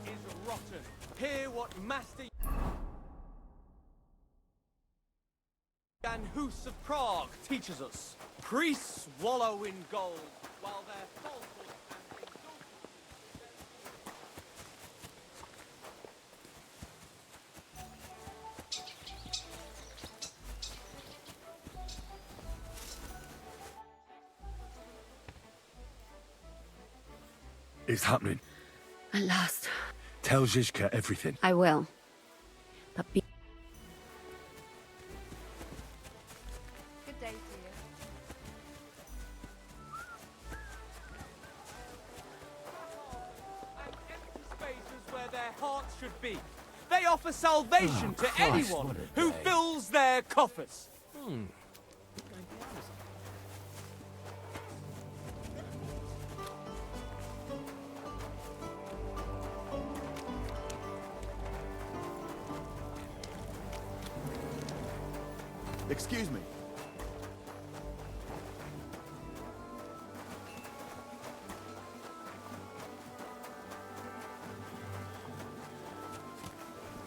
Is rotten. Hear what Master Jan Hus of Prague teaches us. Priests wallow in gold, while their falsehood and It's happening. At last. Tell Zizka everything. I will. But be... Good day to you. and empty spaces where their hearts should be. They offer salvation to anyone who fills their coffers. Excuse me.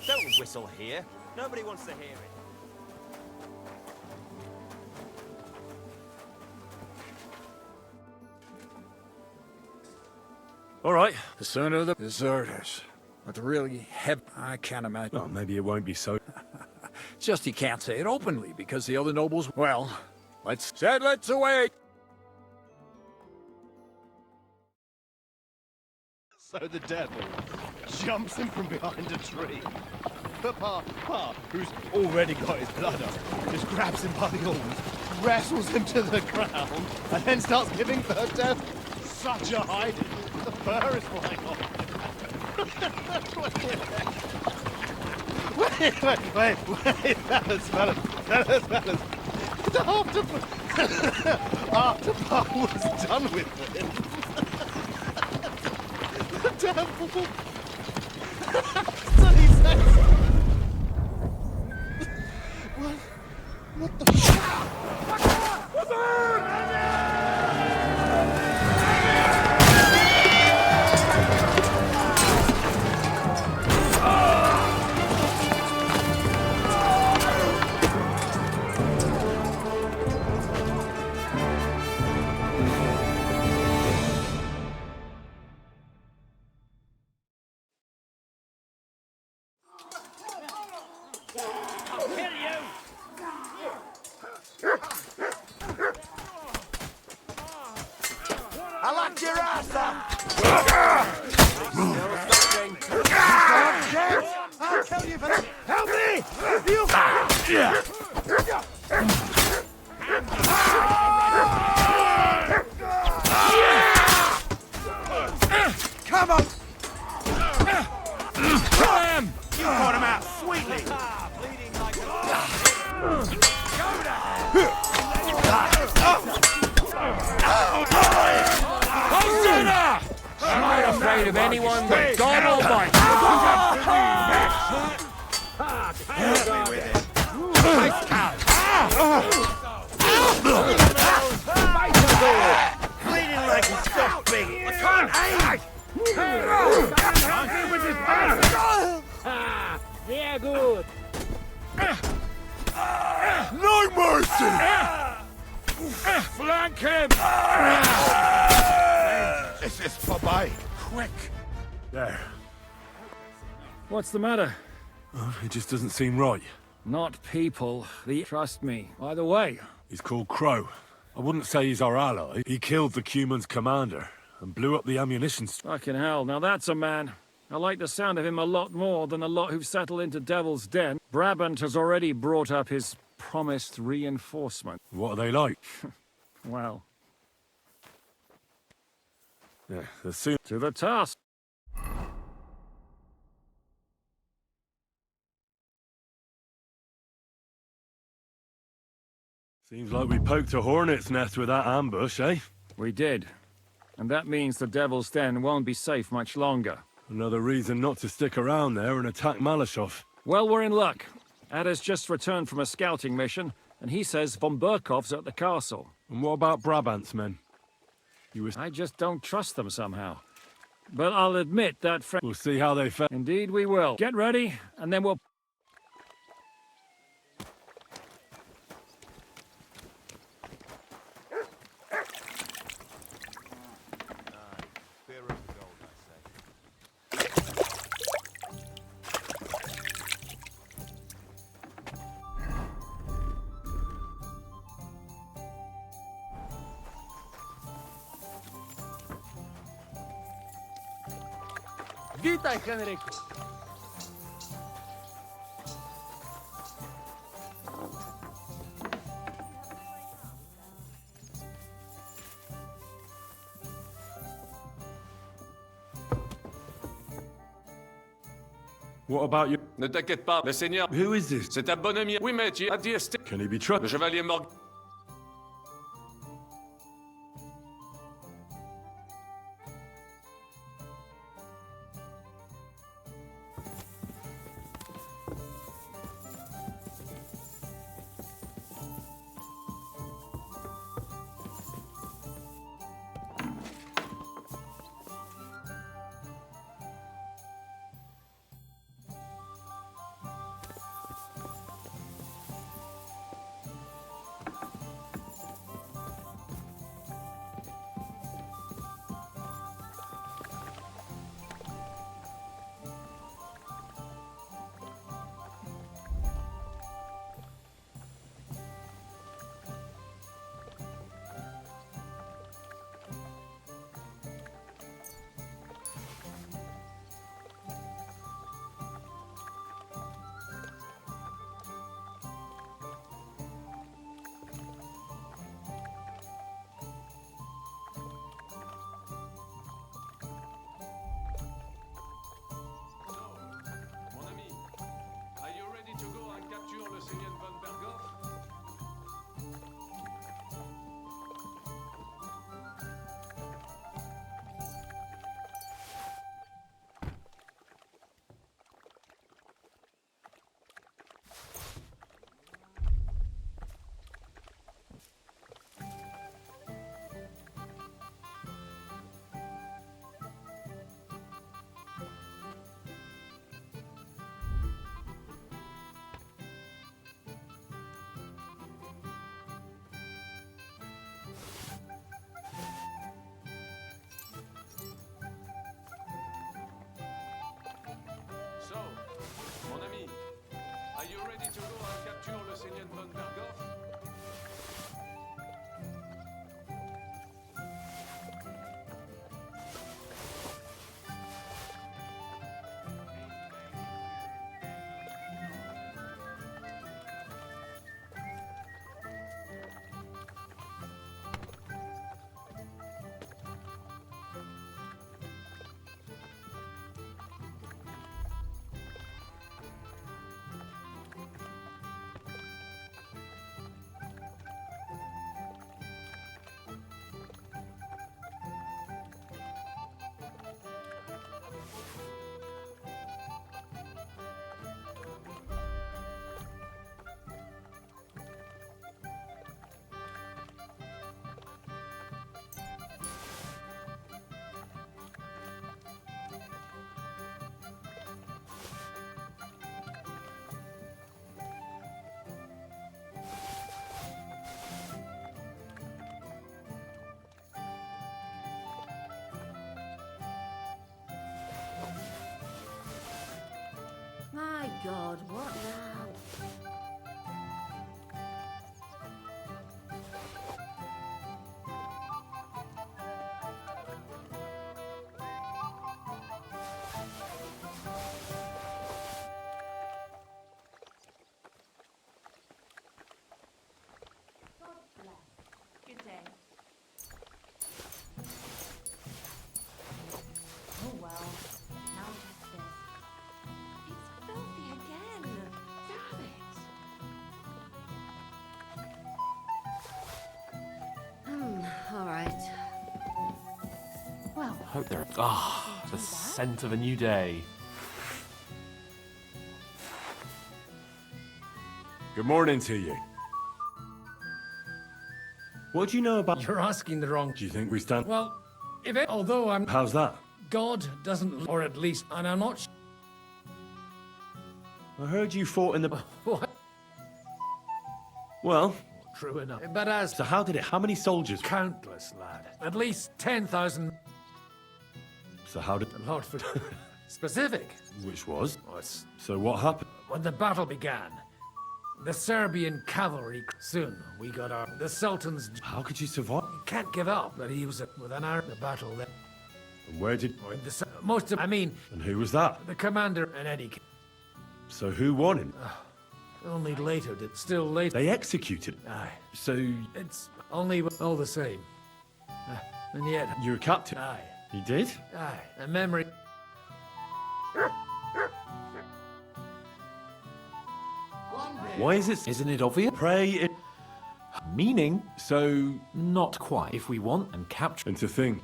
Don't whistle here. Nobody wants to hear it. All right. The sooner the deserters. But really heavy, I can't imagine. Well, maybe it won't be so. Just he can't say it openly, because the other nobles... Well, let's away! So the devil jumps in from behind a tree. But Pa, who's already got his blood up, just grabs him by the horns, wrestles him to the ground, and then starts giving the devil such a hiding. The fur is flying off. Wait, fellas. After Pa was done with it, the devil... So he says... What the I locked your ass up! I'll tell you for that. Help me! Come on! Kill him! You caught him out sweetly! I'm not afraid of anyone but God Almighty. Bleeding like a stuffed pig. Sehr good. No mercy! Flank him! This is vorbei. Quick! There. What's the matter? Oh, it just doesn't seem right. Not people. Trust me. Either way. He's called Crow. I wouldn't say he's our ally. He killed the Cuman's commander and blew up the ammunition Fucking hell, now that's a man. I like the sound of him a lot more than the lot who've settled into Devil's Den. Brabant has already brought up his promised reinforcement. What are they like? Well, Yeah, they're soon. to the task. Seems like we poked a hornet's nest with that ambush, eh? We did. And that means the Devil's Den won't be safe much longer. Another reason not to stick around there and attack Malashov. Well, we're in luck. Ada's just returned from a scouting mission, and he says von Burkov's at the castle. And what about Brabant's men? I just don't trust them somehow. But I'll admit that We'll see how they fare. Indeed we will. Get ready, and then we'll... Witaj, Henryku. What about you? Ne t'inquiète pas, le seigneur... Who is this? C'est un bon ami. Oui, mais tu as dit... Can he be trusted? Le chevalier Morgan... So, mon ami, are you ready to go and capture le seigneur von Berghoff? God, what now? Good day. Oh well. Now just this. It's filthy again. Damn it. Alright. Well, Hope they're. Ah, the scent of a new day. Good morning to you. What do you know about... You're asking the wrong... Do you think we stand... Well, if it... Although I'm... How's that? God doesn't... Or at least... And I'm not... I heard you fought in the... What? Well... True enough. But as... So how did it... How many soldiers... Countless, lad. At least 10,000... So how did... Lord for... Specific. Which was? Oh, it's... So what happened? When the battle began, the Serbian cavalry... Soon, we got our... The Sultan's... How could you survive? Can't give up, but he was with an arm... The battle then... And where did... Or in the... Most of... I mean... And who was that? The commander and Eddie... So who won him? Only later did... Still later... They executed him. Aye. So... It's only all the same. And yet... You were captain? Aye. You did? Aye. A memory... Why is it... Isn't it obvious? Pray it... Meaning? So... Not quite. If we want and capture... And to think...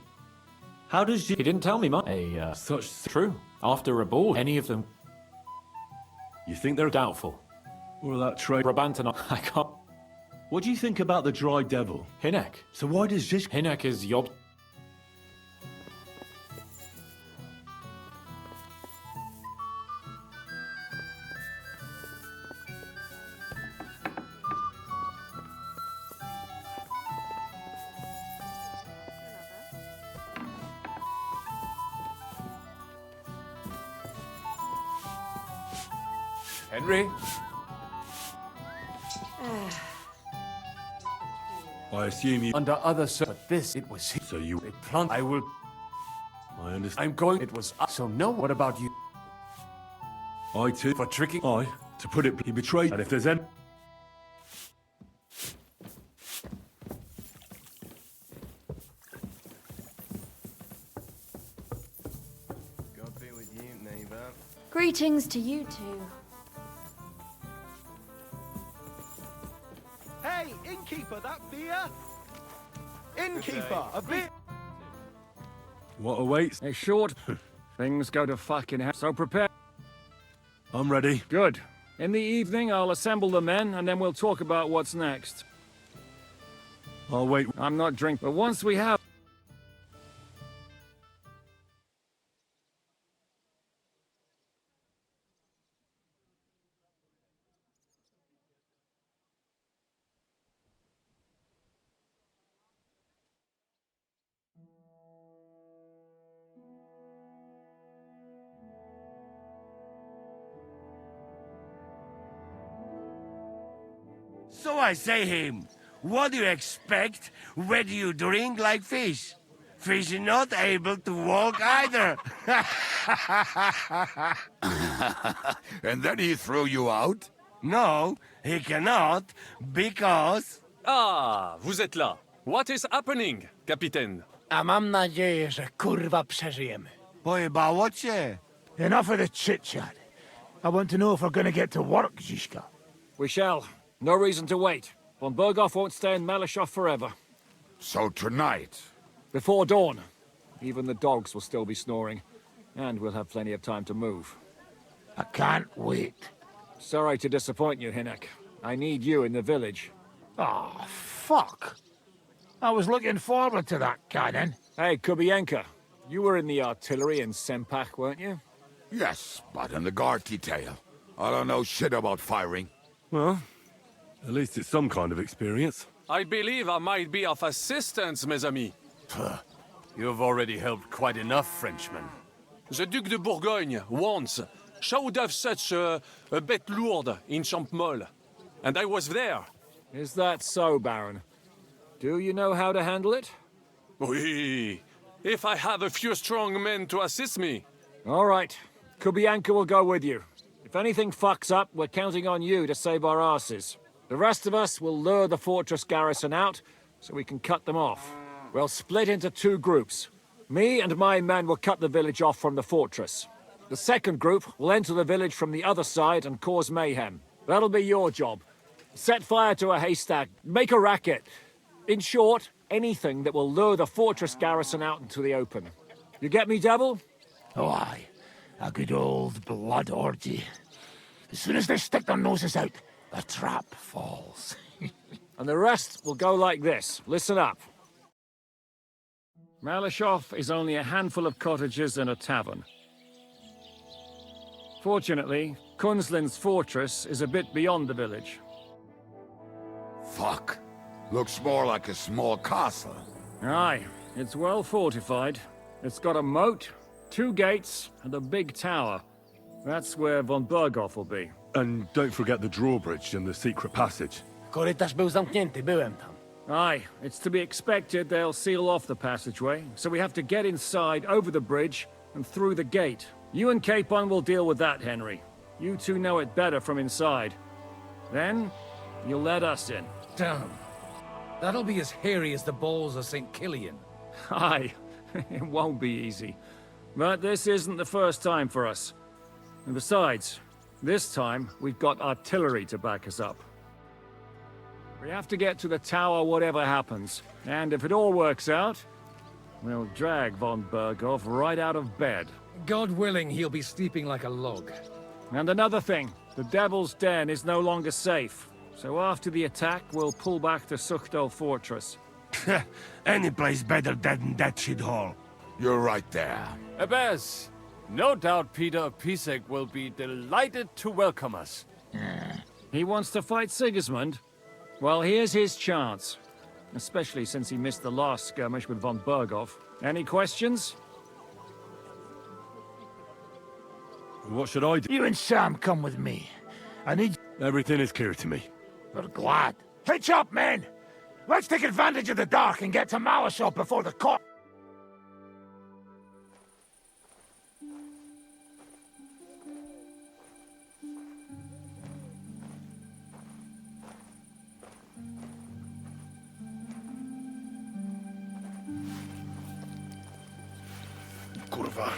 How does you... He didn't tell me much. Such... True. After a ball, any of them... You think they're... Doubtful. Well, that trade... Brabant and I can't... What do you think about the dry devil? Hinek. So why does Zish... Hinek is Yob... Henry? I assume you... Under other but this, it was... So you... It plant... I will... I understand. I'm going... It was... So no, what about you? I too... For tricking... I, to put it... He betrayed... And if there's any... God be with you, neighbor. greetings to you two. Hey, innkeeper, that beer? Innkeeper, a beer. What awaits? It's short. Things go to fucking hell. So prepare. I'm ready. Good. In the evening, I'll assemble the men, and then we'll talk about what's next. I'll wait. I'm not drinking, but once we have... So I say him, what do you expect when you drink like fish? Fish is not able to walk either. And then he threw you out? No, he cannot, because... Ah, vous êtes là. What is happening, Capitaine? A mam nadzieję, że kurwa przeżyjemy. Pojebało cię. Enough of the chit-chat. I want to know if we're gonna get to work, Zizka. We shall. No reason to wait. Von Berghoff won't stay in Malashov forever. So tonight? Before dawn. Even the dogs will still be snoring. And we'll have plenty of time to move. I can't wait. Sorry to disappoint you, Hinek. I need you in the village. Oh, fuck. I was looking forward to that, Cannon. Hey, Kubienka. You were in the artillery in Sempak, weren't you? Yes, but in the guard detail. I don't know shit about firing. Well, at least it's some kind of experience. I believe I might be of assistance, mes amis. You've already helped quite enough, Frenchmen. The Duc de Bourgogne wants should have such a bit lourde in Champmol. And I was there. Is that so, Baron? Do you know how to handle it? Oui. If I have a few strong men to assist me. All right. Kubianka will go with you. If anything fucks up, we're counting on you to save our asses. The rest of us will lure the fortress garrison out, so we can cut them off. We'll split into 2 groups. Me and my men will cut the village off from the fortress. The second group will enter the village from the other side and cause mayhem. That'll be your job. Set fire to a haystack, make a racket. In short, anything that will lure the fortress garrison out into the open. You get me, Devil? Oh, aye. A good old blood orgy. As soon as they stick their noses out, the trap falls. And the rest will go like this. Listen up. Malashov is only a handful of cottages and a tavern. Fortunately, Kunzlin's fortress is a bit beyond the village. Fuck. Looks more like a small castle. Aye, it's well fortified. It's got a moat, 2 gates, and a big tower. That's where von Berghoff will be. And don't forget the drawbridge and the secret passage. Korytarz był zamknięty, byłem tam. Aye, it's to be expected they'll seal off the passageway, so we have to get inside, over the bridge, and through the gate. You and Capon will deal with that, Henry. You two know it better from inside. Then, you'll let us in. Damn. That'll be as hairy as the balls of St. Killian. Aye, it won't be easy. But this isn't the first time for us. And besides, this time we've got artillery to back us up. We have to get to the tower whatever happens. And if it all works out, we'll drag von Berghoff right out of bed. God willing, he'll be sleeping like a log. And another thing, the Devil's Den is no longer safe. So after the attack, we'll pull back to Suchtel Fortress. Any place better than that shithole. You're right there. Abbas, no doubt Peter Pisek will be delighted to welcome us. He wants to fight Sigismund? Well, here's his chance. Especially since he missed the last skirmish with von Berghoff. Any questions? What should I do? You and Sam come with me. I need... Everything is clear to me. We're glad. Hitch up, men! Let's take advantage of the dark and get to Malashov before the court... Kurwa.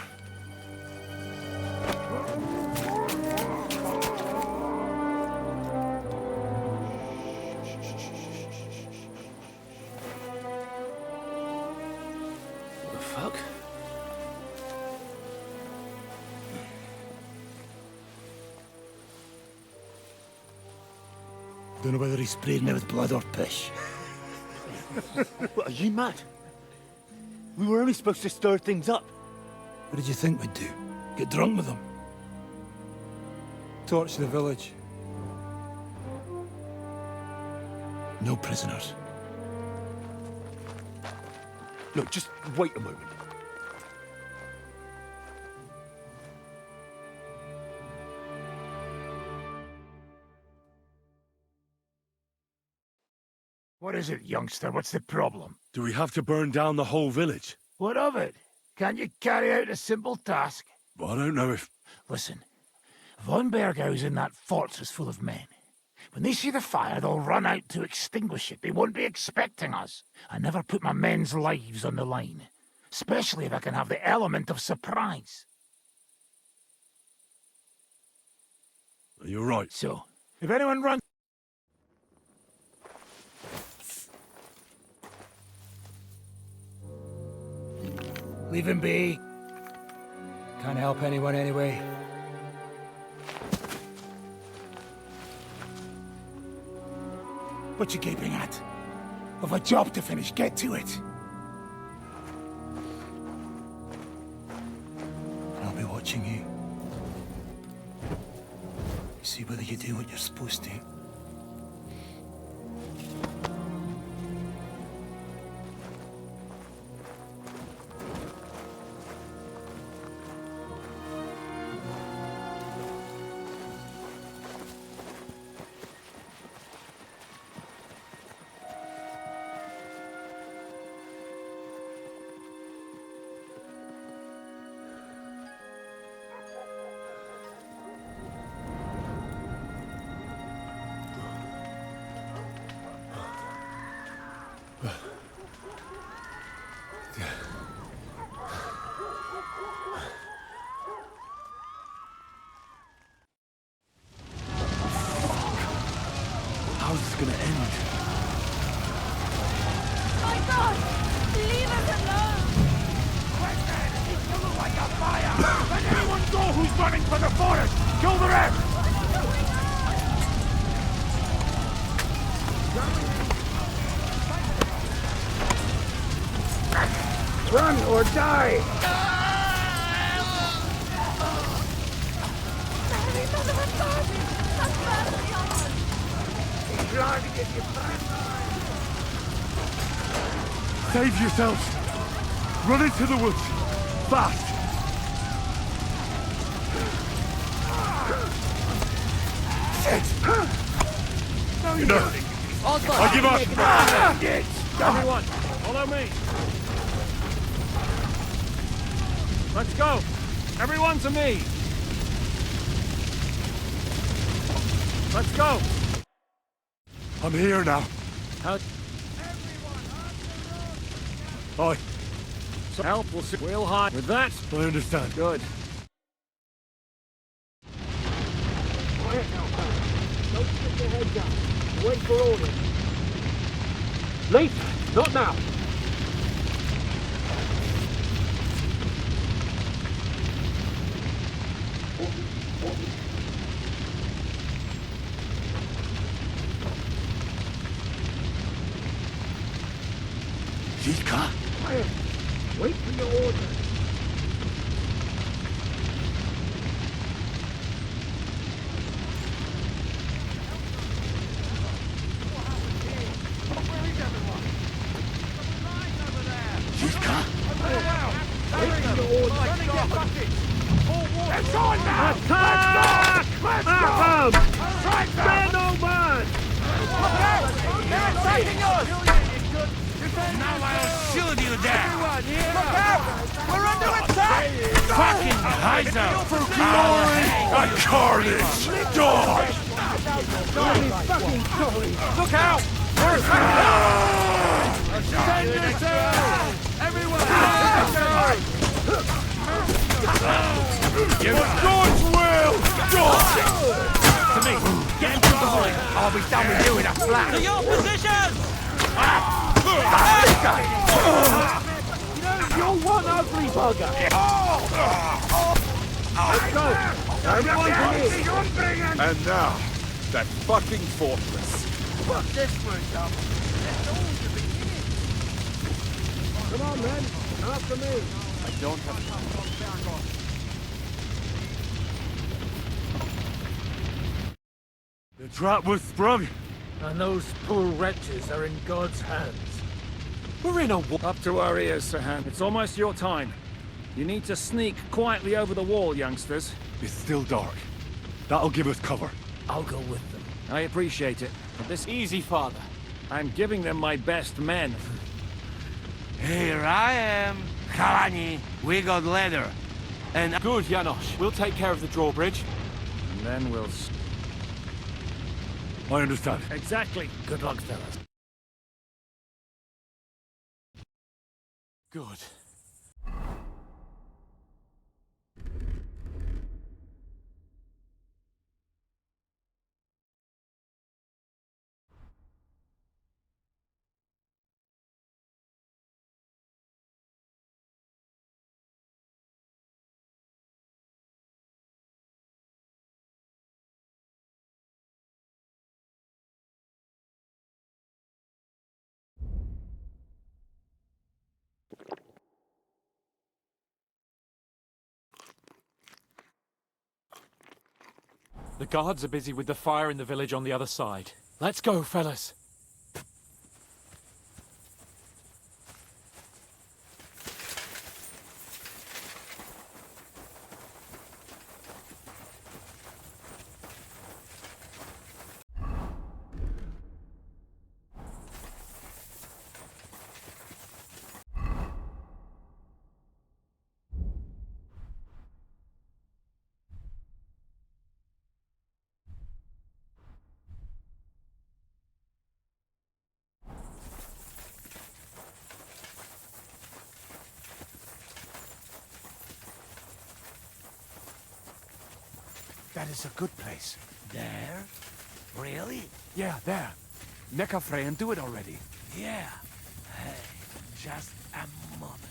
What the fuck? Don't know whether he sprayed me with blood or piss. What, are you mad? We were only supposed to stir things up. What did you think we'd do? Get drunk with them? Torch the village. No prisoners. Look, just wait a moment. What is it, youngster? What's the problem? Do we have to burn down the whole village? What of it? Can't you carry out a simple task? Well, I don't know if... Listen, von Bergau's in that fortress full of men. When they see the fire, they'll run out to extinguish it. They won't be expecting us. I never put my men's lives on the line, especially if I can have the element of surprise. You're right. So, if anyone runs... Leave him be. Can't help anyone anyway. What you gaping at? I've a job to finish. Get to it. I'll be watching you. See whether you do what you're supposed to. How's this gonna end? My God! Leave us alone! Like a fire! Let anyone go who's running for the forest! Kill the rest! Run or die! Mary, Mother of God! Have mercy on us! He's trying to get you back! Save yourselves! Run into the woods! Fast! Shit! No! I give up! Everyone, follow me. Let's go. Everyone to me. Let's go. I'm here now. How? Aye. So help will see. We'll hide. With that, I understand. good. Quiet now, pal. Don't stick your head down. Wait for orders. Late! Not now! Zika? Quiet! Wait for your orders. Zika? Wait for your orders. It's on now! Attack! Let's go! Strike them! no man! They're attacking us! Now I'll shoot you there! Look out! We're under attack! Fucking Heiser! For glory! A carnage! Dodge! Look out! Send yourself! Everyone! For God's will! Dodge! To me! Get him from behind! I'll be done with you in a flash! To your positions! You're one ugly bugger! Let's go! Everyone to me! And now, that fucking fortress. Fuck this for a job. That's all the beginning. Come on, men. After me. I don't have time. The trap was sprung. And those poor wretches are in God's hands. We're in a war. Up to our ears, Sahan. It's almost your time. You need to sneak quietly over the wall, youngsters. It's still dark. That'll give us cover. I'll go with them. I appreciate it, but this easy, Father. I'm giving them my best men. Here I am. Kalani, we got leather. And Good, Janosch. We'll take care of the drawbridge. And then we'll... I understand. Exactly. Good luck, fellas. Good. The guards are busy with the fire in the village on the other side. Let's go, fellas. That is a good place. There? Really? Yeah, there. Neck a fray and do it already. Yeah. Hey, just a moment.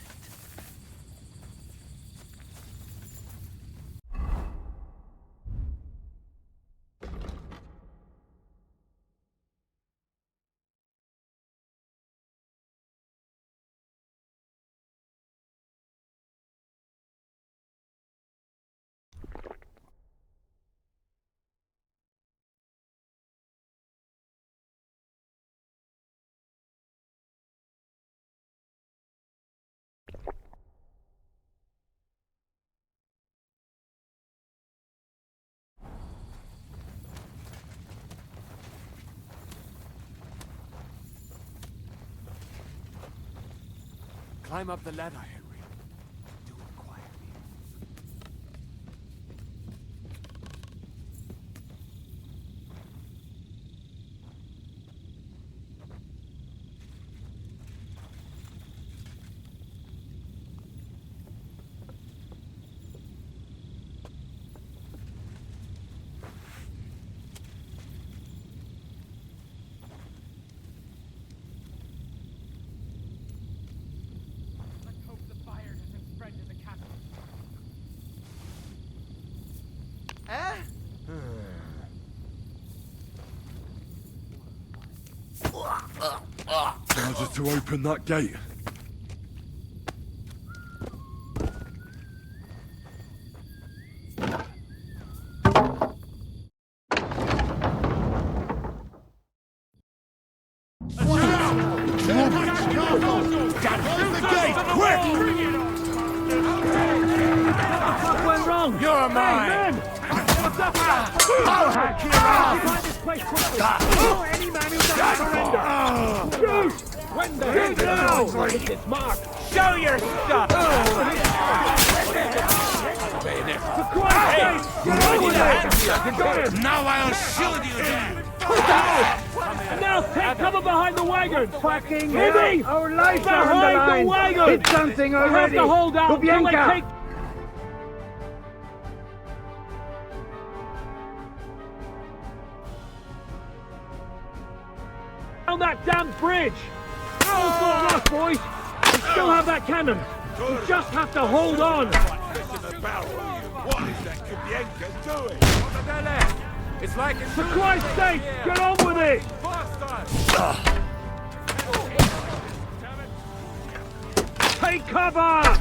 Climb up the ladder, Henry. Do it quietly. Let's hope the fire doesn't spread to the castle. Charges to open that gate. What went wrong? You're mine! What's up? I'll hack you off! This place quickly! Any man who doesn't surrender! Shoot! When the Shoot now! Hit this mark! Show your stuff! For Christ's sake! Get on with it! You got him! Now I'll shoot you dead! Now take cover behind the wagon! Fucking Hit me! Our lives are on Behind the line! the wagon! Hit something You have already! to hold out until they Kubienka! take... down that damn bridge! All's not lost, boys! We still have that cannon! We just have to hold on! What is that Kubienka doing? On their left. It's like it's... For Christ's sake, get on with it! Take cover!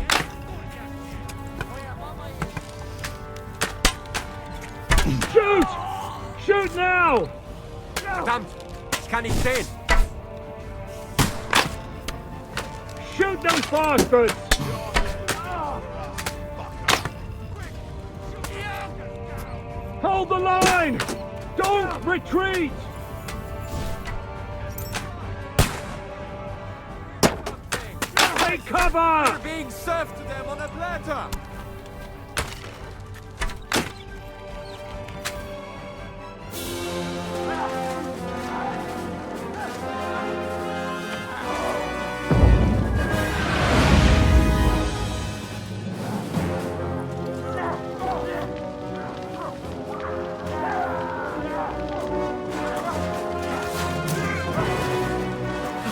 Shoot! Shoot now! Verdammt! Ich kann nicht sehen! Shoot those bastards! Hold the line! Don't retreat! Take cover! We're being served to them on a platter!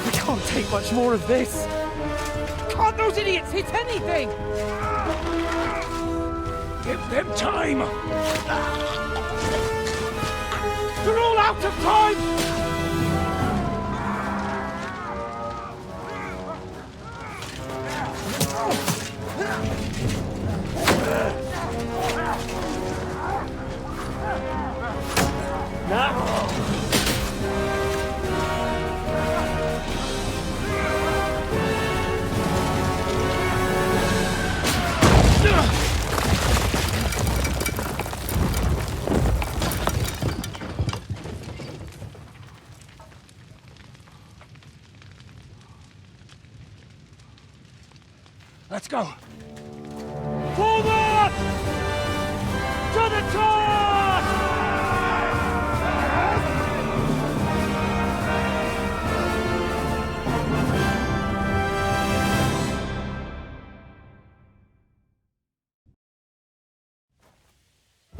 We can't take much more of this. Can't those idiots hit anything? Give them time! They're all out of time! Let's go. Forward! To the top!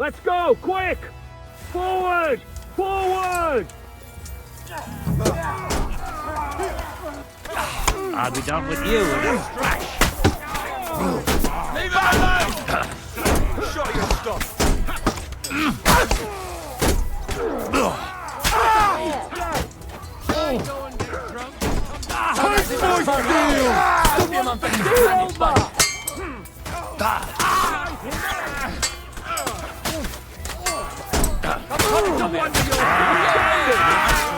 Let's go, quick! Forward! Forward! I'll be done with you in a flash. Leave him alone! Show your stuff!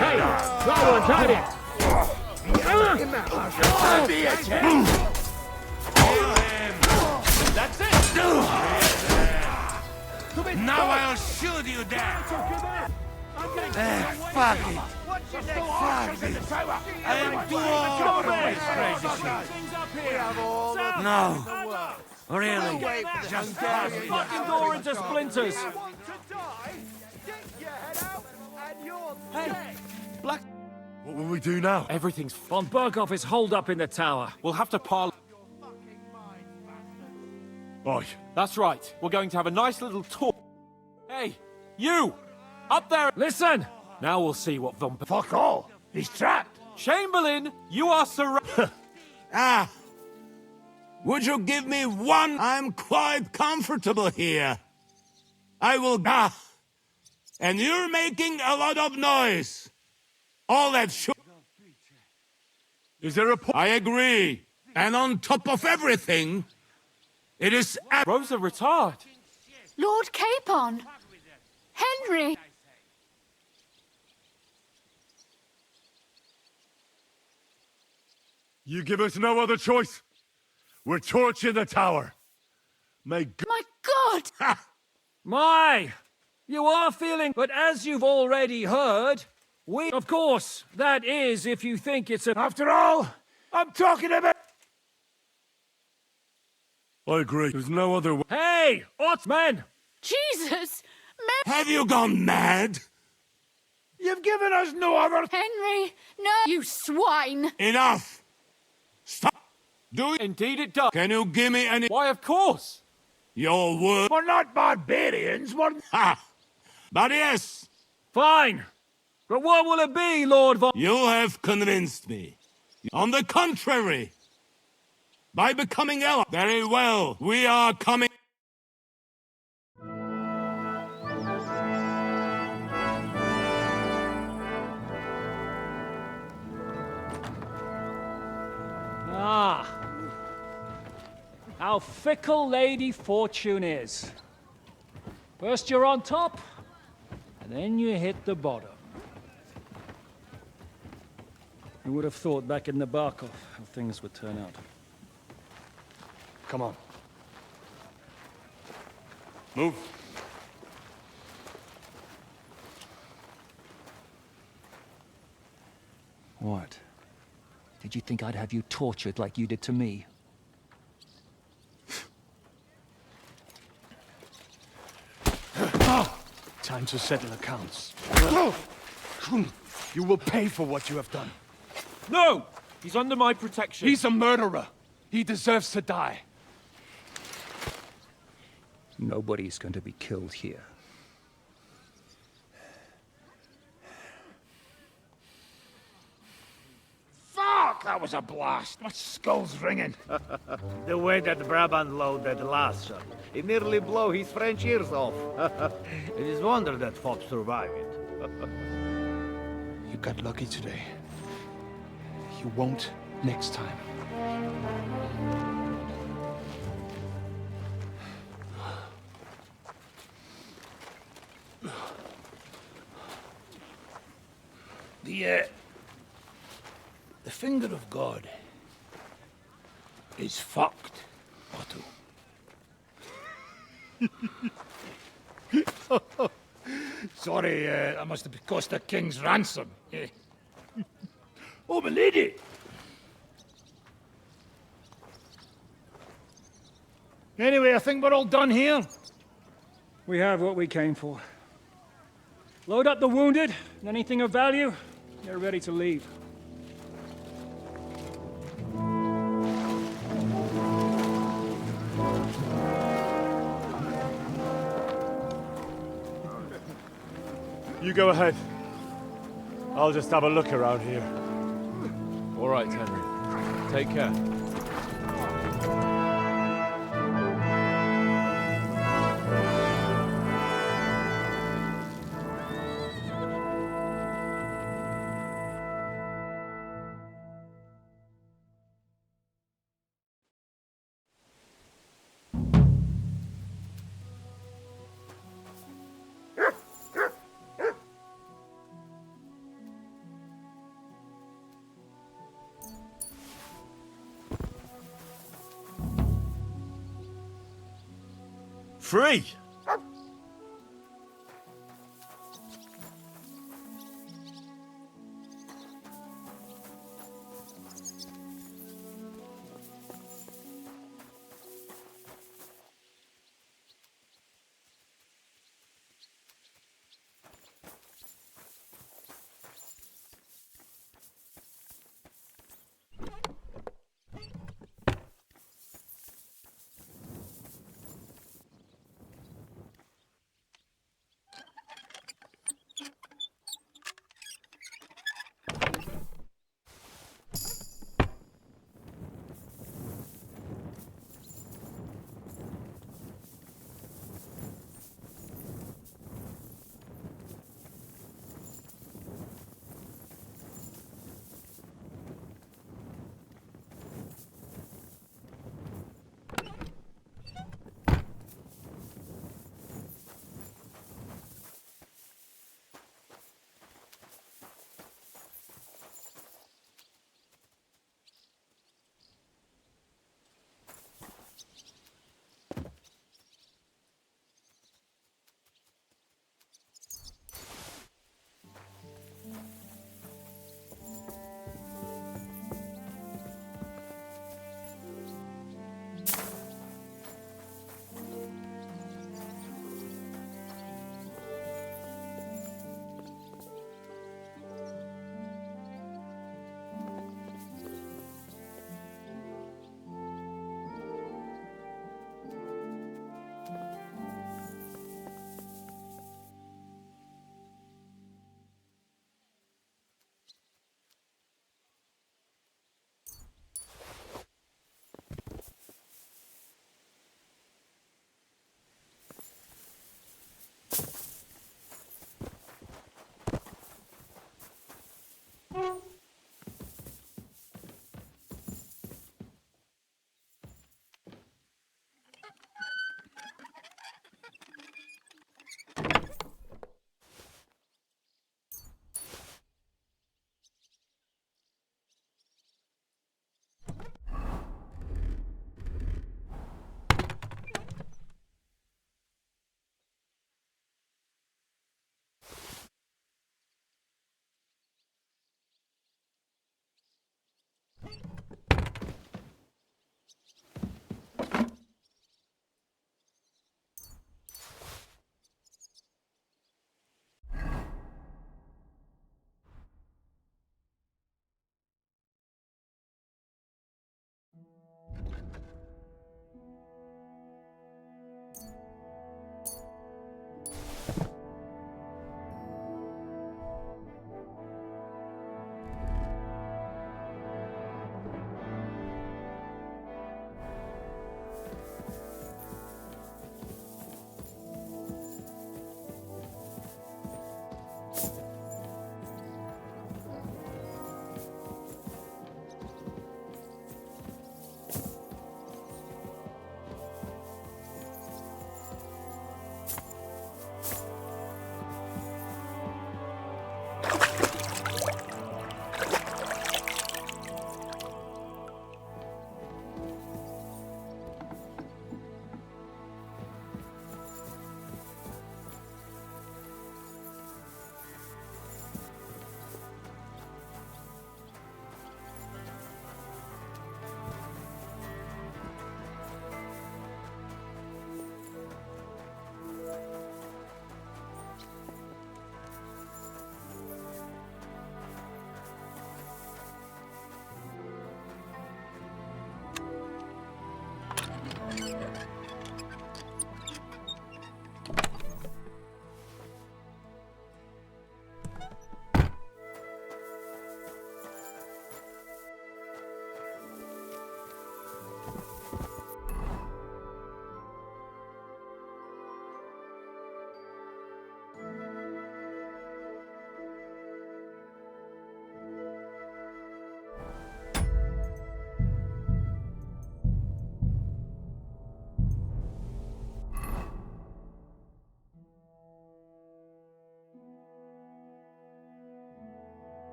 Hey, that one's had it! That's it! Now I'll shoot you down! Fuck it! Fuck it! I am too old for this crazy shit. No. Really? Just pass me. Fucking door into splinters! Hey! Black... What will we do now? Everything's von Berghoff is holed up in the tower. We'll have to parley. Oi. That's right. We're going to have a nice little talk. Hey, you! Up there! Listen! Now we'll see what von... Fuck all! He's trapped! Chamberlain, you are surrounded. Ah! Would you give me one? I'm quite comfortable here. I will... Ah! And you're making a lot of noise. All that Is there a I agree. And on top of everything, it is... Rosa Retard. Lord Capon! Henry! You give us no other choice. We're torching the tower. May God... My God! My! You are feeling... But as you've already heard, we... Of course, that is if you think it's a... After all, I'm talking about... I agree. There's no other way. Hey! Otsman! Jesus! Have you gone mad? You've given us no other... Henry! No! You swine! Enough! Stop! Do it. Indeed it does. Can you give me any... Why, of course. Your word? We're not barbarians, we're... Ha! But yes! Fine! But what will it be, Lord von... You have convinced me. On the contrary, by becoming ally... Very well, we are coming... Ah. How fickle Lady Fortune is. First you're on top, and then you hit the bottom. Who would have thought back in the Barkov how things would turn out? Come on. Move. What? Did you think I'd have you tortured like you did to me? Time to settle accounts. You will pay for what you have done. No! He's under my protection. He's a murderer. He deserves to die. Nobody's going to be killed here. Fuck! That was a blast. My skull's ringing. The way that Brabant loaded that last shot, it nearly blew his French ears off. It is wonder that Fop survived it. You got lucky today. You won't next time. The finger of God is fucked, Otto. Sorry, that must have cost the king's ransom. Oh, my lady! Anyway, I think we're all done here. We have what we came for. Load up the wounded, and anything of value, they're ready to leave. You go ahead. I'll just have a look around here. All right, Henry. Take care. Free!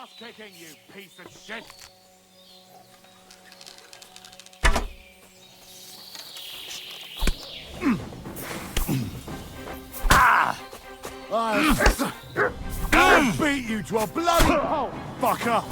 ass kicking, you piece of shit! I'll beat you to a bloody pulp, fucker!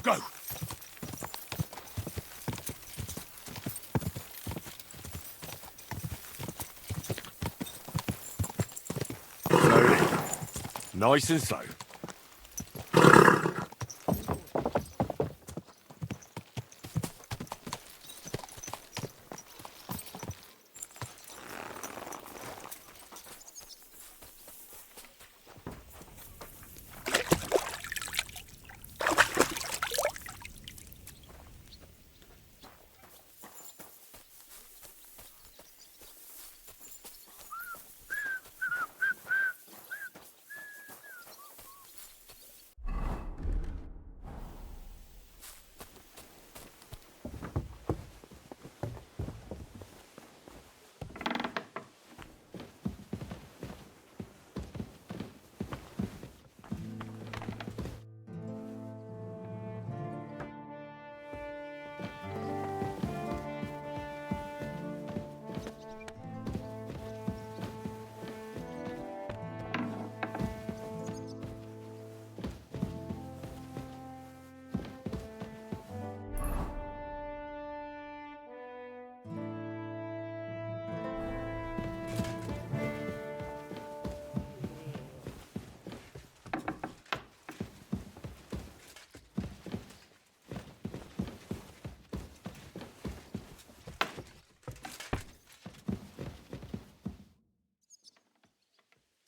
Go! Slowly. Nice and slow.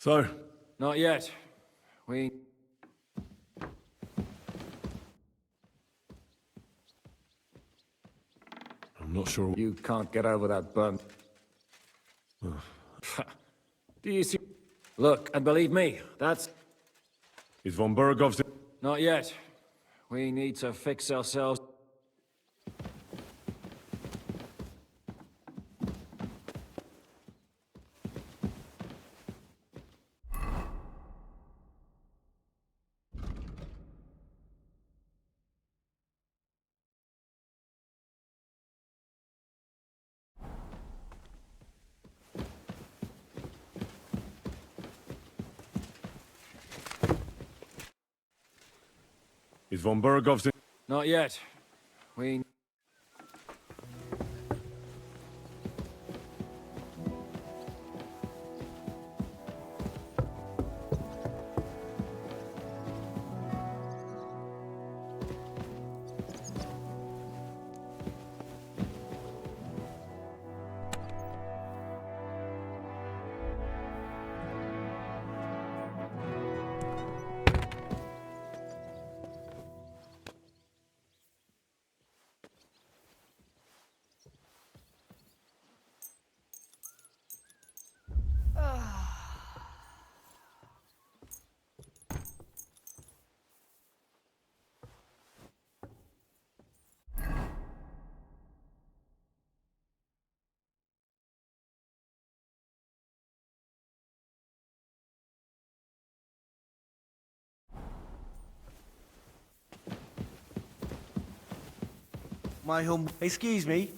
So? Not yet. We... I'm not sure... You can't get over that burn. Do you see... Look, and believe me, that's... Is von Burgov's... Not yet. We need to fix ourselves... Is von Burgov's... Not yet. We... My home. Excuse me.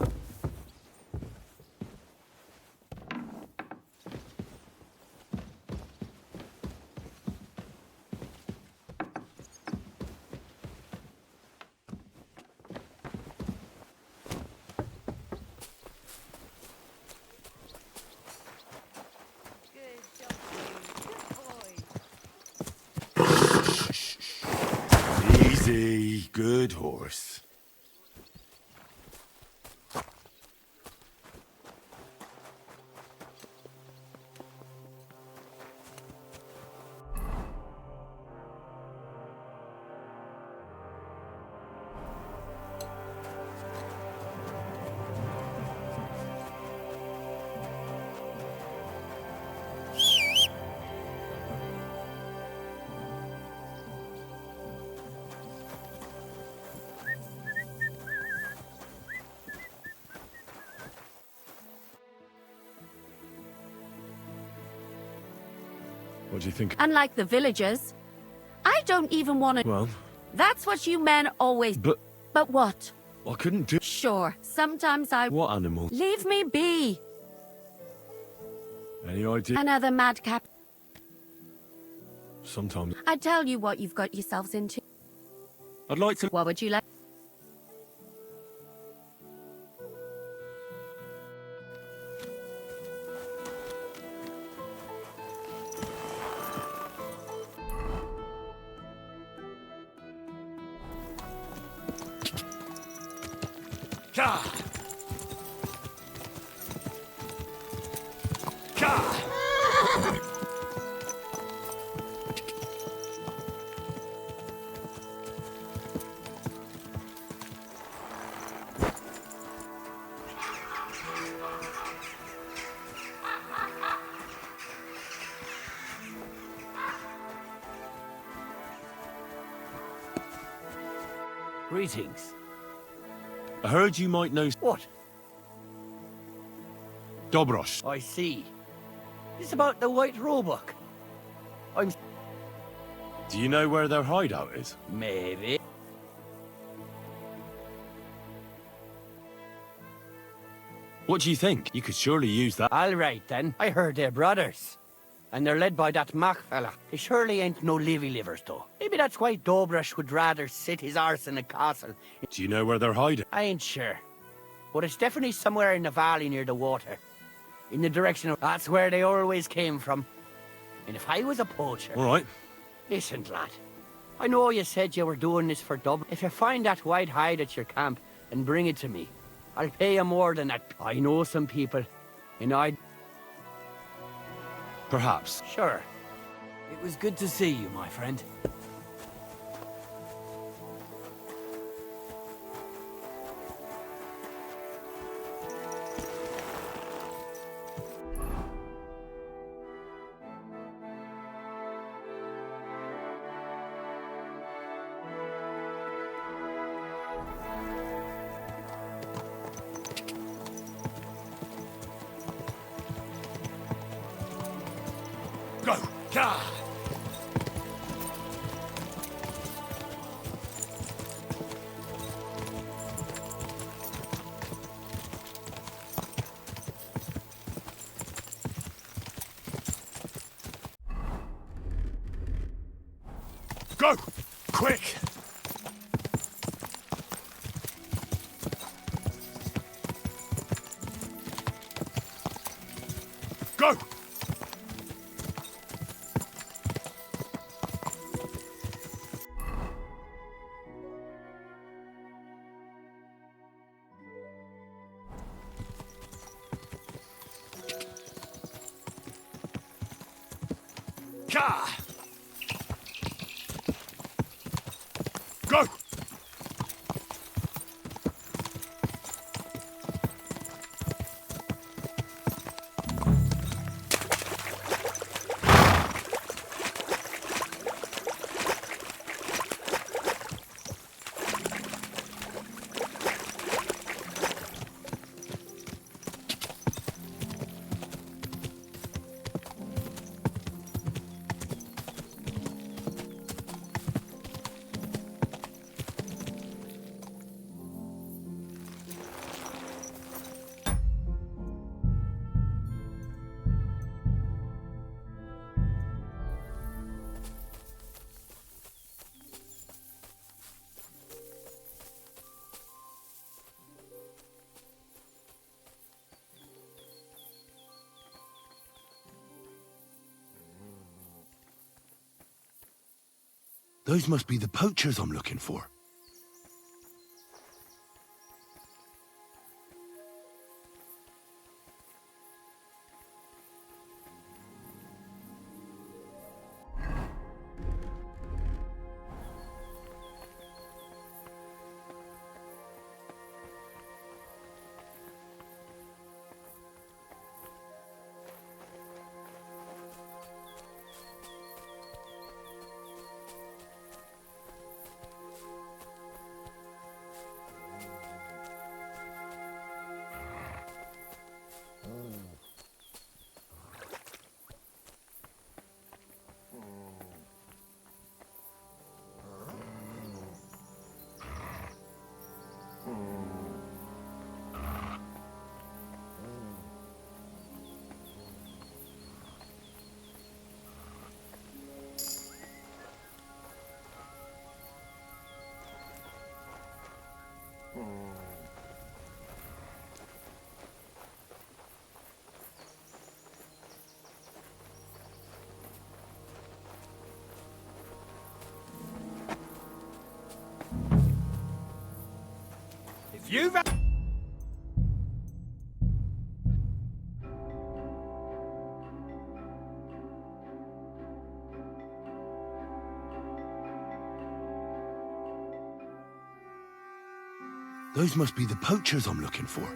Easy, good horse. What do you think? Unlike the villagers, I don't even want to... Well... That's what you men always... But what? I couldn't do... Sure, sometimes I... What animal? Leave me be! Any idea? Another madcap. Sometimes. I tell you what you've got yourselves into. I'd like to... What would you like? Ka! Ka! Greetings. I heard you might know... What? Dobrosh. I see. It's about the White Roebuck. I'm... Do you know where their hideout is? Maybe. What do you think? You could surely use that. All right, then. I heard they're brothers. And they're led by that Mac fella. He surely ain't no livers, though. Maybe that's why Dobrush would rather sit his arse in a castle. Do you know where they're hiding? I ain't sure. But it's definitely somewhere in the valley near the water. In the direction of... That's where they always came from. And if I was a poacher... All right. Listen, lad. I know you said you were doing this for Dub. If you find that white hide at your camp and bring it to me, I'll pay you more than that. I know some people, and I'd... Perhaps. Sure. It was good to see you, my friend. Go! Ka! Go! Quick! Go! Ka! Go! Those must be the poachers I'm looking for. If you've... Those must be the poachers I'm looking for.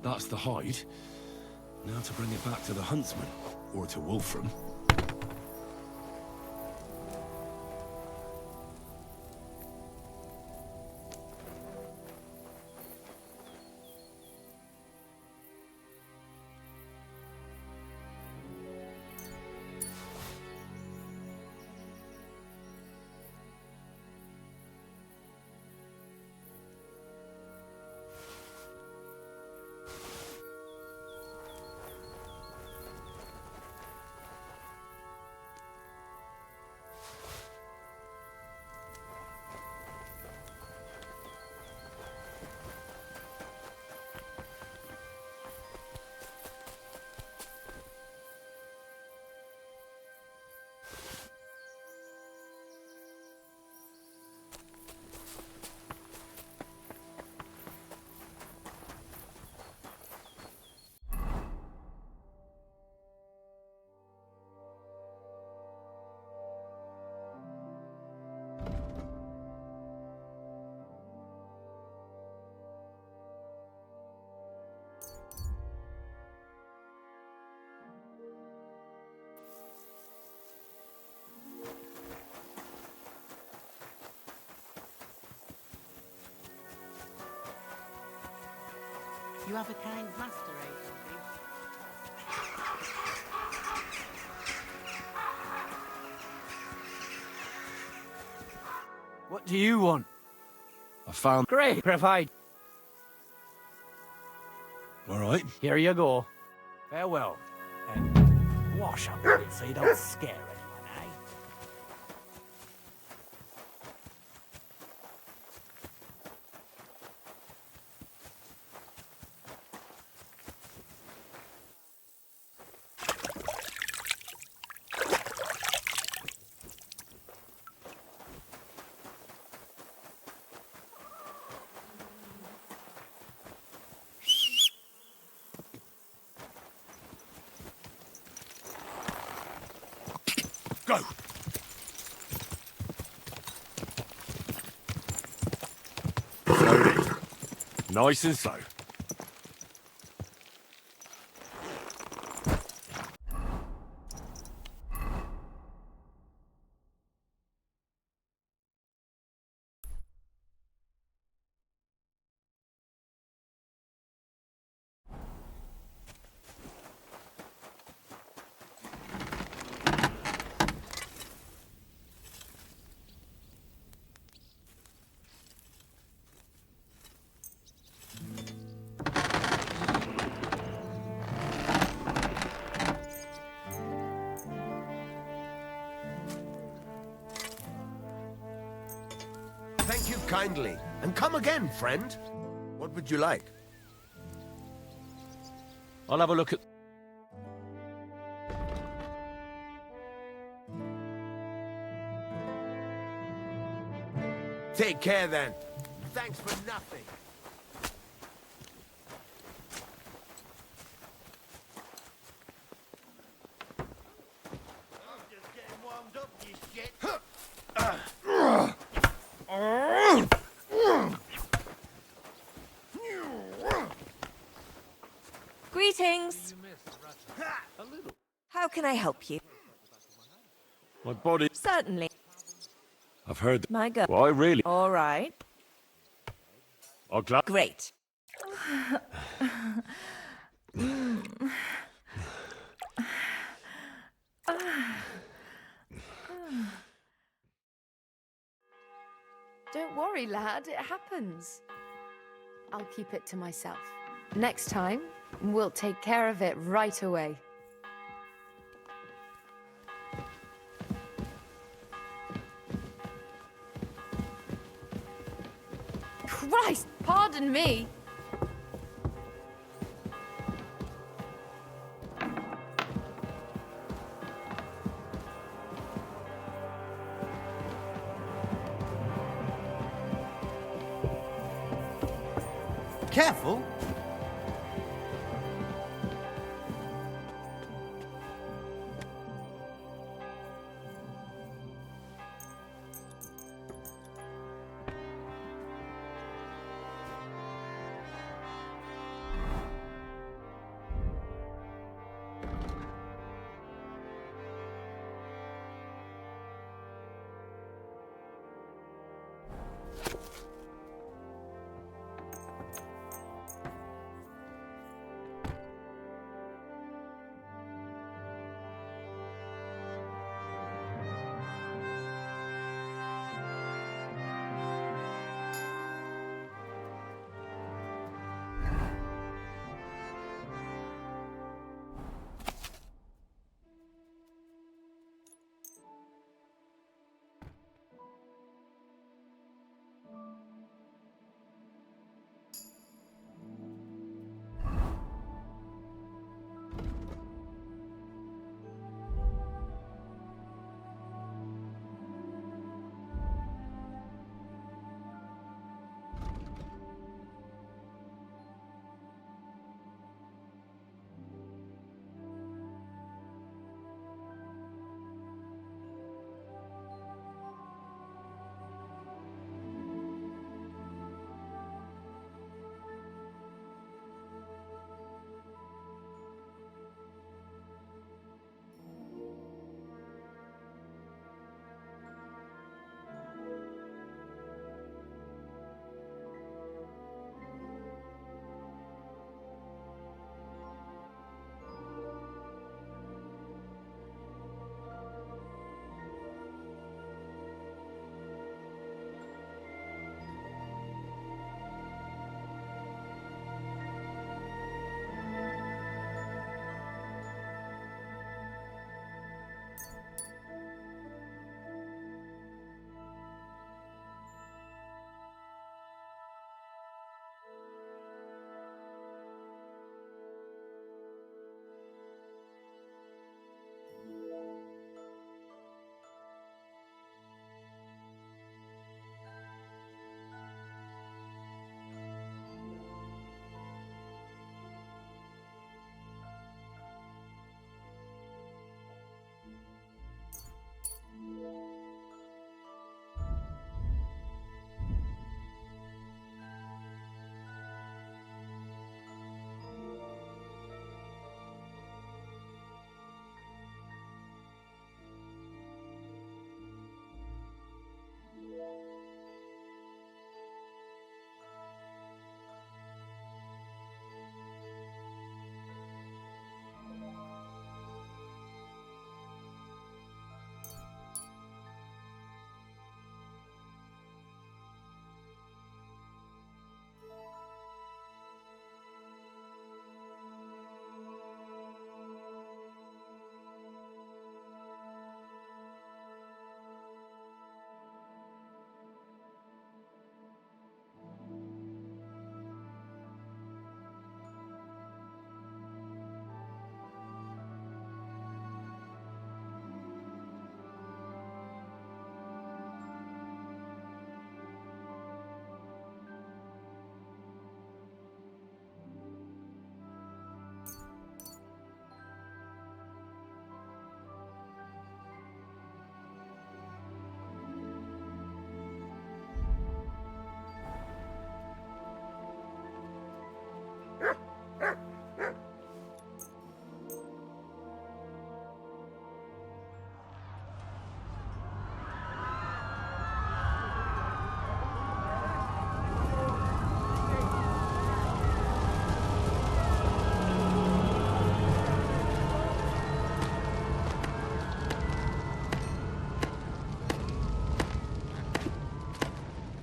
That's the hide. Now to bring it back to the huntsman, or to Wolfram. You have a kind master, eh, Toby? What do you want? I found... Great, provide. All right. Here you go. Farewell. And wash up with it so you don't scare anyone, eh? Go! Slowly. Nice and slow. Thank you kindly. And come again, friend. What would you like? I'll have a look at... Take care then. Thanks for nothing. I'm just getting warmed up, you shit. Greetings. How can I help you? My body... Certainly. I've heard... My girl. Why, really? All right. I'll glad... Great. Don't worry, lad. It happens. I'll keep it to myself. Next time, we'll take care of it right away. Christ, pardon me. Careful.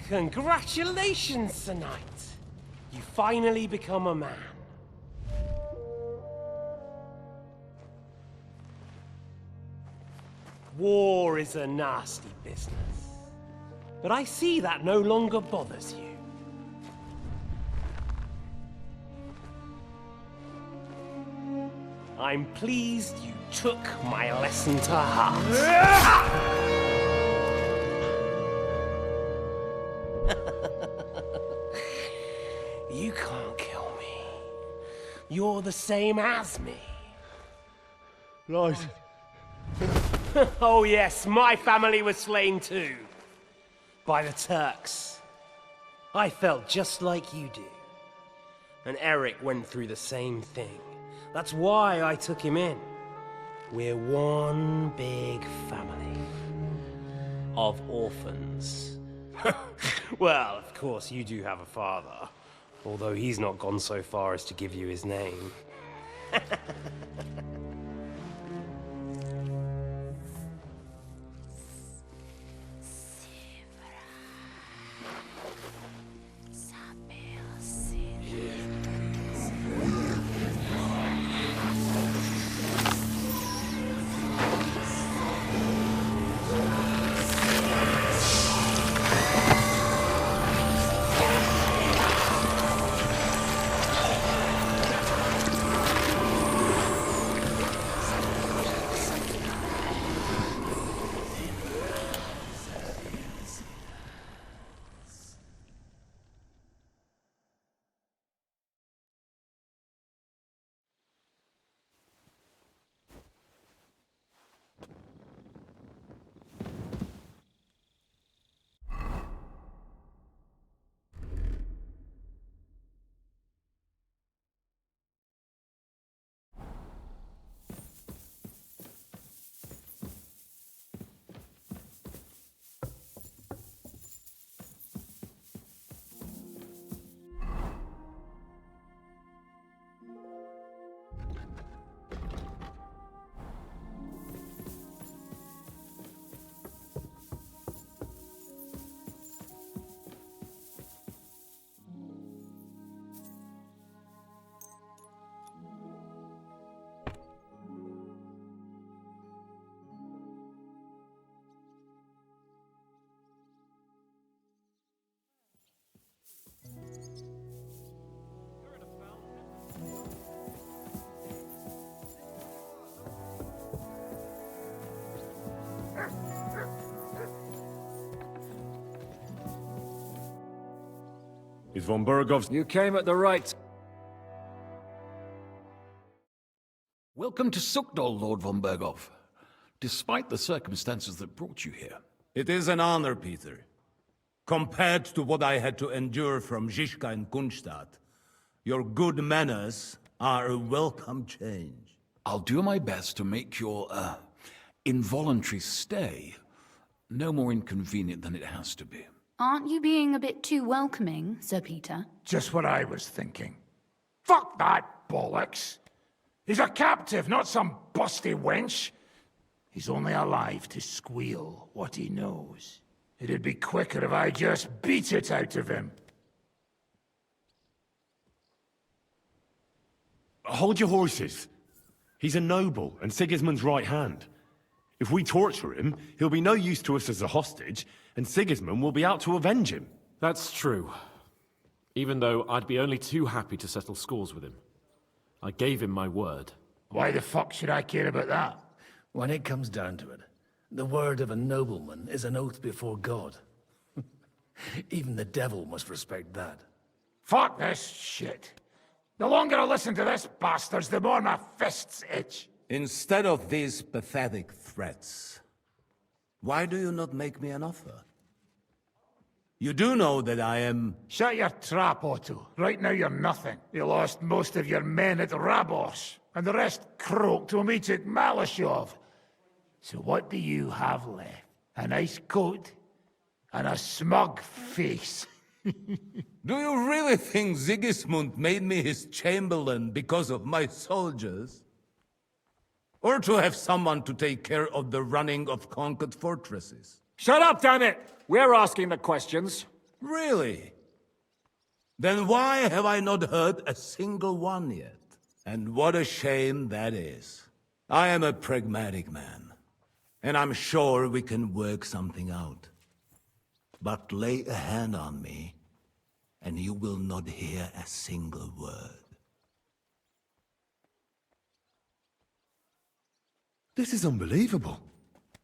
Congratulations, Sir Knight. You finally become a man. War is a nasty business. But I see that no longer bothers you. I'm pleased you took my lesson to heart. You can't kill me. You're the same as me. Right. Oh yes, my family was slain too. By the Turks. I felt just like you do. And Eric went through the same thing. That's why I took him in. We're one big family. Of orphans. Well, of course, you do have a father. Although he's not gone so far as to give you his name. Is von Burgov's... You came at the right... Welcome to Sukdol, Lord von Berghoff. Despite the circumstances that brought you here. It is an honor, Peter. Compared to what I had to endure from Zizka and Kunstadt, your good manners are a welcome change. I'll do my best to make your, involuntary stay no more inconvenient than it has to be. Aren't you being a bit too welcoming, Sir Peter? Just what I was thinking. Fuck that bollocks! He's a captive, not some busty wench. He's only alive to squeal what he knows. It'd be quicker if I just beat it out of him. Hold your horses. He's a noble and Sigismund's right hand. If we torture him, he'll be no use to us as a hostage, and Sigismund will be out to avenge him. That's true. Even though I'd be only too happy to settle scores with him. I gave him my word. Why the fuck should I care about that? When it comes down to it, the word of a nobleman is an oath before God. Even the devil must respect that. Fuck this shit. The longer I listen to this bastards, the more my fists itch. Instead of these pathetic threats, why do you not make me an offer? You do know that I am... Shut your trap, Otto. Right now you're nothing. You lost most of your men at Rabos, and the rest croaked when we took Malashov. So what do you have left? A nice coat and a smug face. Do you really think Sigismund made me his chamberlain because of my soldiers? Or to have someone to take care of the running of conquered fortresses? Shut up, damn it! We're asking the questions. Really? Then why have I not heard a single one yet? And what a shame that is. I am a pragmatic man, and I'm sure we can work something out. But lay a hand on me, and you will not hear a single word. This is unbelievable.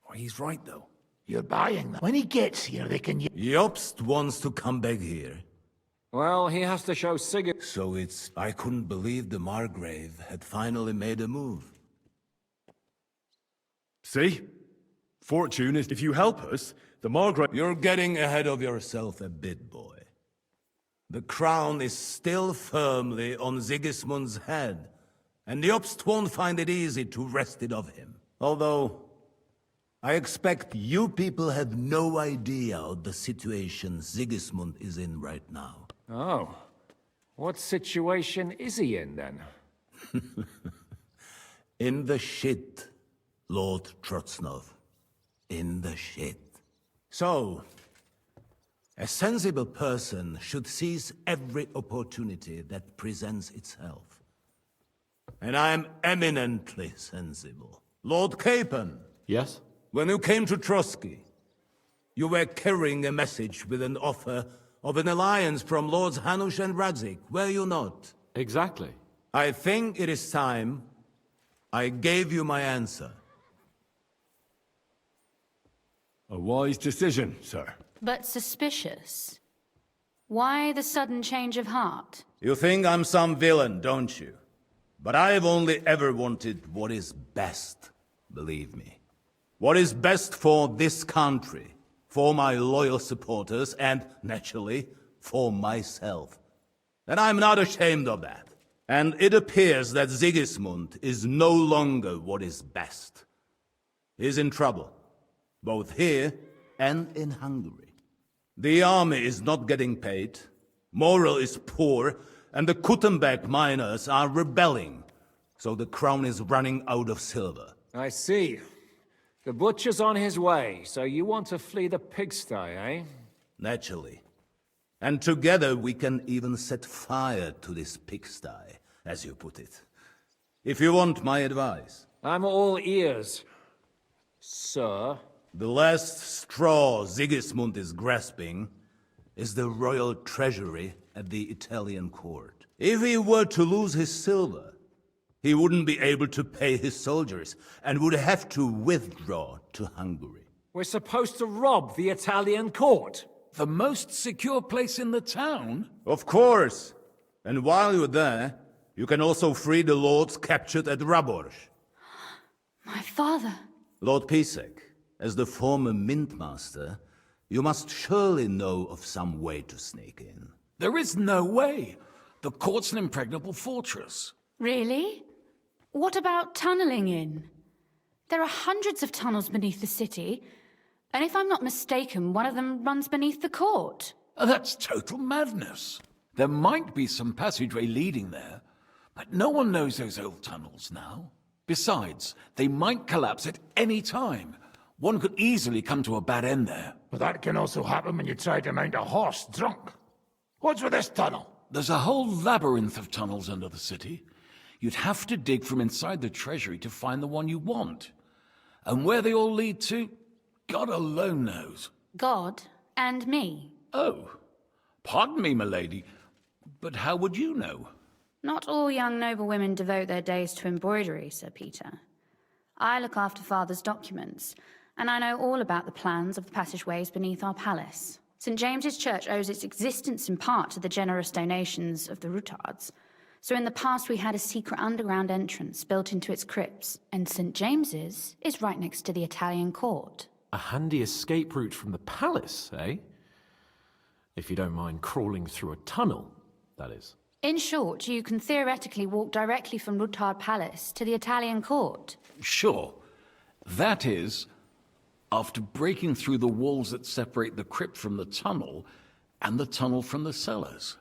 Oh, he's right, though. You're buying them. When he gets here, they can... Jobst wants to come back here. Well, he has to show Sigurd. So I couldn't believe the Margrave had finally made a move. See? Fortune is if you help us, the Margrave... You're getting ahead of yourself a bit, boy. The crown is still firmly on Sigismund's head, and Jobst won't find it easy to wrest it of him. Although, I expect you people have no idea of the situation Sigismund is in right now. Oh. What situation is he in, then? In the shit, Lord Trotsnov. In the shit. So, a sensible person should seize every opportunity that presents itself. And I am eminently sensible. Lord Capon. Yes? When you came to Trotsky, you were carrying a message with an offer of an alliance from Lords Hanush and Radzik, were you not? Exactly. I think it is time I gave you my answer. A wise decision, sir. But suspicious. Why the sudden change of heart? You think I'm some villain, don't you? But I've only ever wanted what is best, believe me. What is best for this country, for my loyal supporters, and, naturally, for myself. And I'm not ashamed of that. And it appears that Sigismund is no longer what is best. He's in trouble, both here and in Hungary. The army is not getting paid, morale is poor, and the Kuttenberg miners are rebelling, so the crown is running out of silver. I see. The butcher's on his way, so you want to flee the pigsty, eh? Naturally. And together we can even set fire to this pigsty, as you put it. If you want my advice. I'm all ears, sir. The last straw Sigismund is grasping is the royal treasury at the Italian court. If he were to lose his silver, he wouldn't be able to pay his soldiers and would have to withdraw to Hungary. We're supposed to rob the Italian court. The most secure place in the town? Of course. And while you're there, you can also free the lords captured at Raborz. My father. Lord Pisek, as the former mintmaster, you must surely know of some way to sneak in. There is no way. The court's an impregnable fortress. Really? What about tunneling in? There are hundreds of tunnels beneath the city, and if I'm not mistaken, one of them runs beneath the court. That's total madness. There might be some passageway leading there, but no one knows those old tunnels now. Besides, they might collapse at any time. One could easily come to a bad end there. But that can also happen when you try to mount a horse drunk. What's with this tunnel? There's a whole labyrinth of tunnels under the city. You'd have to dig from inside the treasury to find the one you want. And where they all lead to, God alone knows. God and me. Oh, pardon me, milady, but how would you know? Not all young noblewomen devote their days to embroidery, Sir Peter. I look after Father's documents, and I know all about the plans of the passageways beneath our palace. St. James's Church owes its existence in part to the generous donations of the Rutards. So in the past we had a secret underground entrance built into its crypts, and St. James's is right next to the Italian court. A handy escape route from the palace, eh? If you don't mind crawling through a tunnel, that is. In short, you can theoretically walk directly from Rutard Palace to the Italian court. Sure. That is, after breaking through the walls that separate the crypt from the tunnel, and the tunnel from the cellars.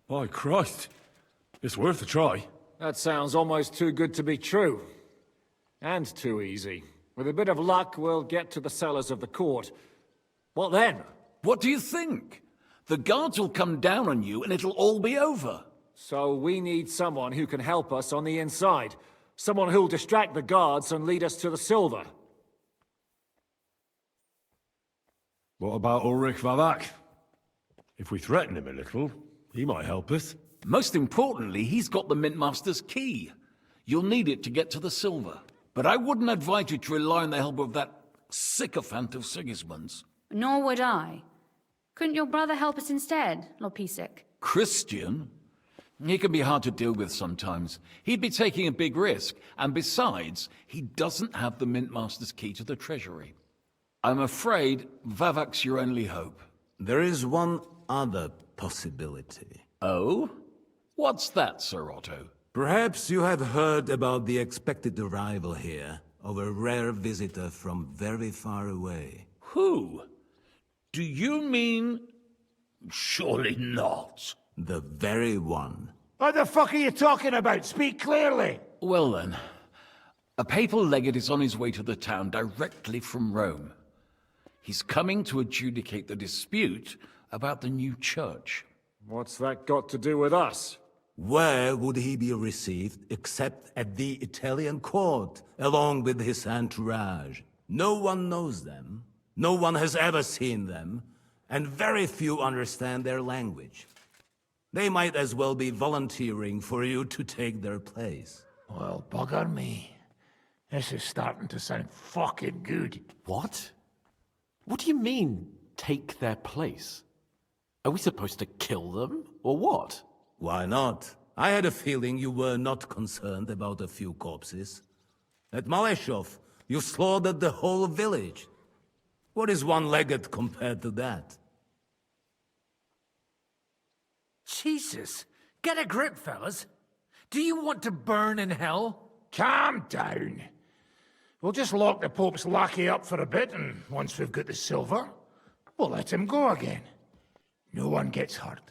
By Christ. It's worth a try. That sounds almost too good to be true. And too easy. With a bit of luck, we'll get to the cellars of the court. What then? What do you think? The guards will come down on you and it'll all be over. So we need someone who can help us on the inside. Someone who'll distract the guards and lead us to the silver. What about Ulrich Vavak? If we threaten him a little, he might help us. Most importantly, he's got the Mintmaster's key. You'll need it to get to the silver. But I wouldn't advise you to rely on the help of that sycophant of Sigismund's. Nor would I. Couldn't your brother help us instead, Lord Pisik? Christian? He can be hard to deal with sometimes. He'd be taking a big risk, and besides, he doesn't have the Mintmaster's key to the treasury. I'm afraid Vavak's your only hope. There is one other possibility. Oh? What's that, Sir Otto? Perhaps you have heard about the expected arrival here of a rare visitor from very far away. Who? Do you mean... Surely not. The very one. What the fuck are you talking about? Speak clearly! Well then, a papal legate is on his way to the town directly from Rome. He's coming to adjudicate the dispute about the new church. What's that got to do with us? Where would he be received except at the Italian court, along with his entourage? No one knows them, no one has ever seen them, and very few understand their language. They might as well be volunteering for you to take their place. Well, bugger me. This is starting to sound fucking good. What? What do you mean, take their place? Are we supposed to kill them, or what? Why not? I had a feeling you were not concerned about a few corpses. At Maleshov, you slaughtered the whole village. What is one legate compared to that? Jesus, get a grip, fellas. Do you want to burn in hell? Calm down. We'll just lock the Pope's lackey up for a bit, and once we've got the silver, we'll let him go again. No one gets hurt.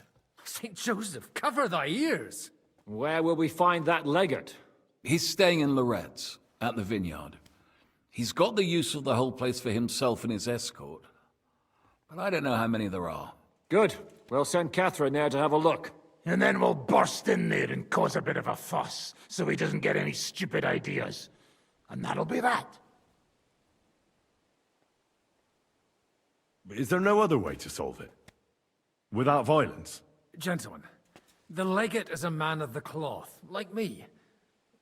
St. Joseph, cover thy ears. Where will we find that legate? He's staying in Loretz, at the vineyard. He's got the use of the whole place for himself and his escort. But I don't know how many there are. Good. We'll send Catherine there to have a look. And then we'll burst in there and cause a bit of a fuss, so he doesn't get any stupid ideas. And that'll be that. Is there no other way to solve it? Without violence? Gentlemen, the legate is a man of the cloth, like me.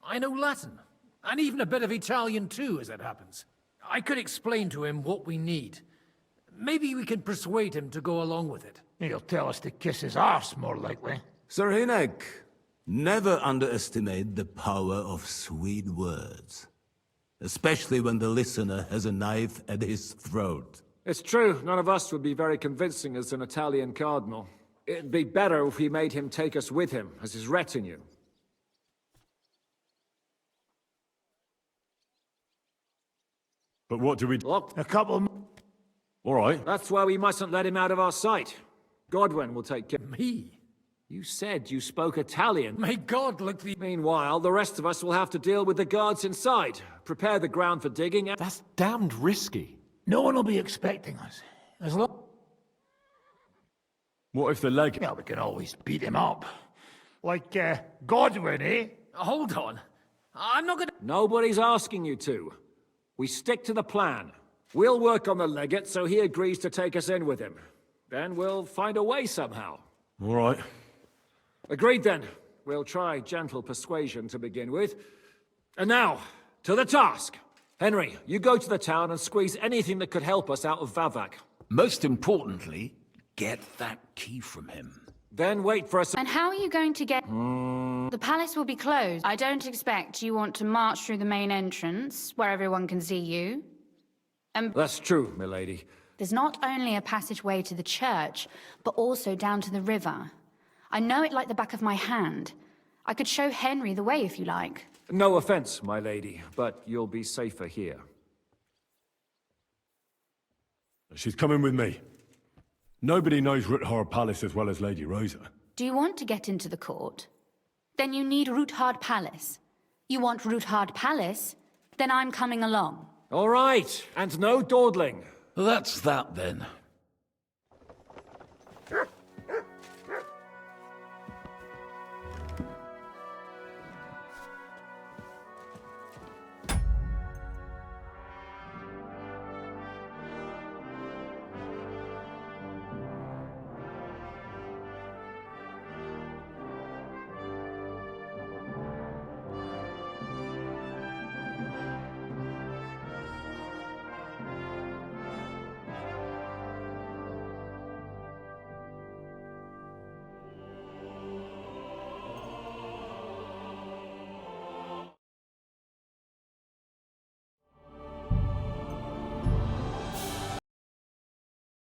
I know Latin, and even a bit of Italian too, as it happens. I could explain to him what we need. Maybe we can persuade him to go along with it. He'll tell us to kiss his arse, more likely. Sir Hinek, never underestimate the power of sweet words. Especially when the listener has a knife at his throat. It's true, none of us would be very convincing as an Italian cardinal. It'd be better if we made him take us with him, as his retinue. But what do we... Look, a couple... All right. That's why we mustn't let him out of our sight. Godwin will take care... Me? You said you spoke Italian. May God look the... Meanwhile, the rest of us will have to deal with the guards inside. Prepare the ground for digging and... That's damned risky. No one will be expecting us. As long... What if the legate... Well, we can always beat him up. Like, Godwin, eh? Hold on. I'm not gonna... Nobody's asking you to. We stick to the plan. We'll work on the legate so he agrees to take us in with him. Then we'll find a way somehow. All right. Agreed then. We'll try gentle persuasion to begin with. And now, to the task. Henry, you go to the town and squeeze anything that could help us out of Vavak. Most importantly, get that key from him. Then wait for us. And how are you going to get... The palace will be closed. I don't expect you want to march through the main entrance, where everyone can see you. And That's true, milady. there's not only a passageway to the church, but also down to the river. I know it like the back of my hand. I could show Henry the way if you like. No offense, my lady, but you'll be safer here. She's coming with me. Nobody knows Ruthard Palace as well as Lady Rosa. Do you want to get into the court? Then you need Ruthard Palace. You want Ruthard Palace? Then I'm coming along. All right, and no dawdling. That's that then.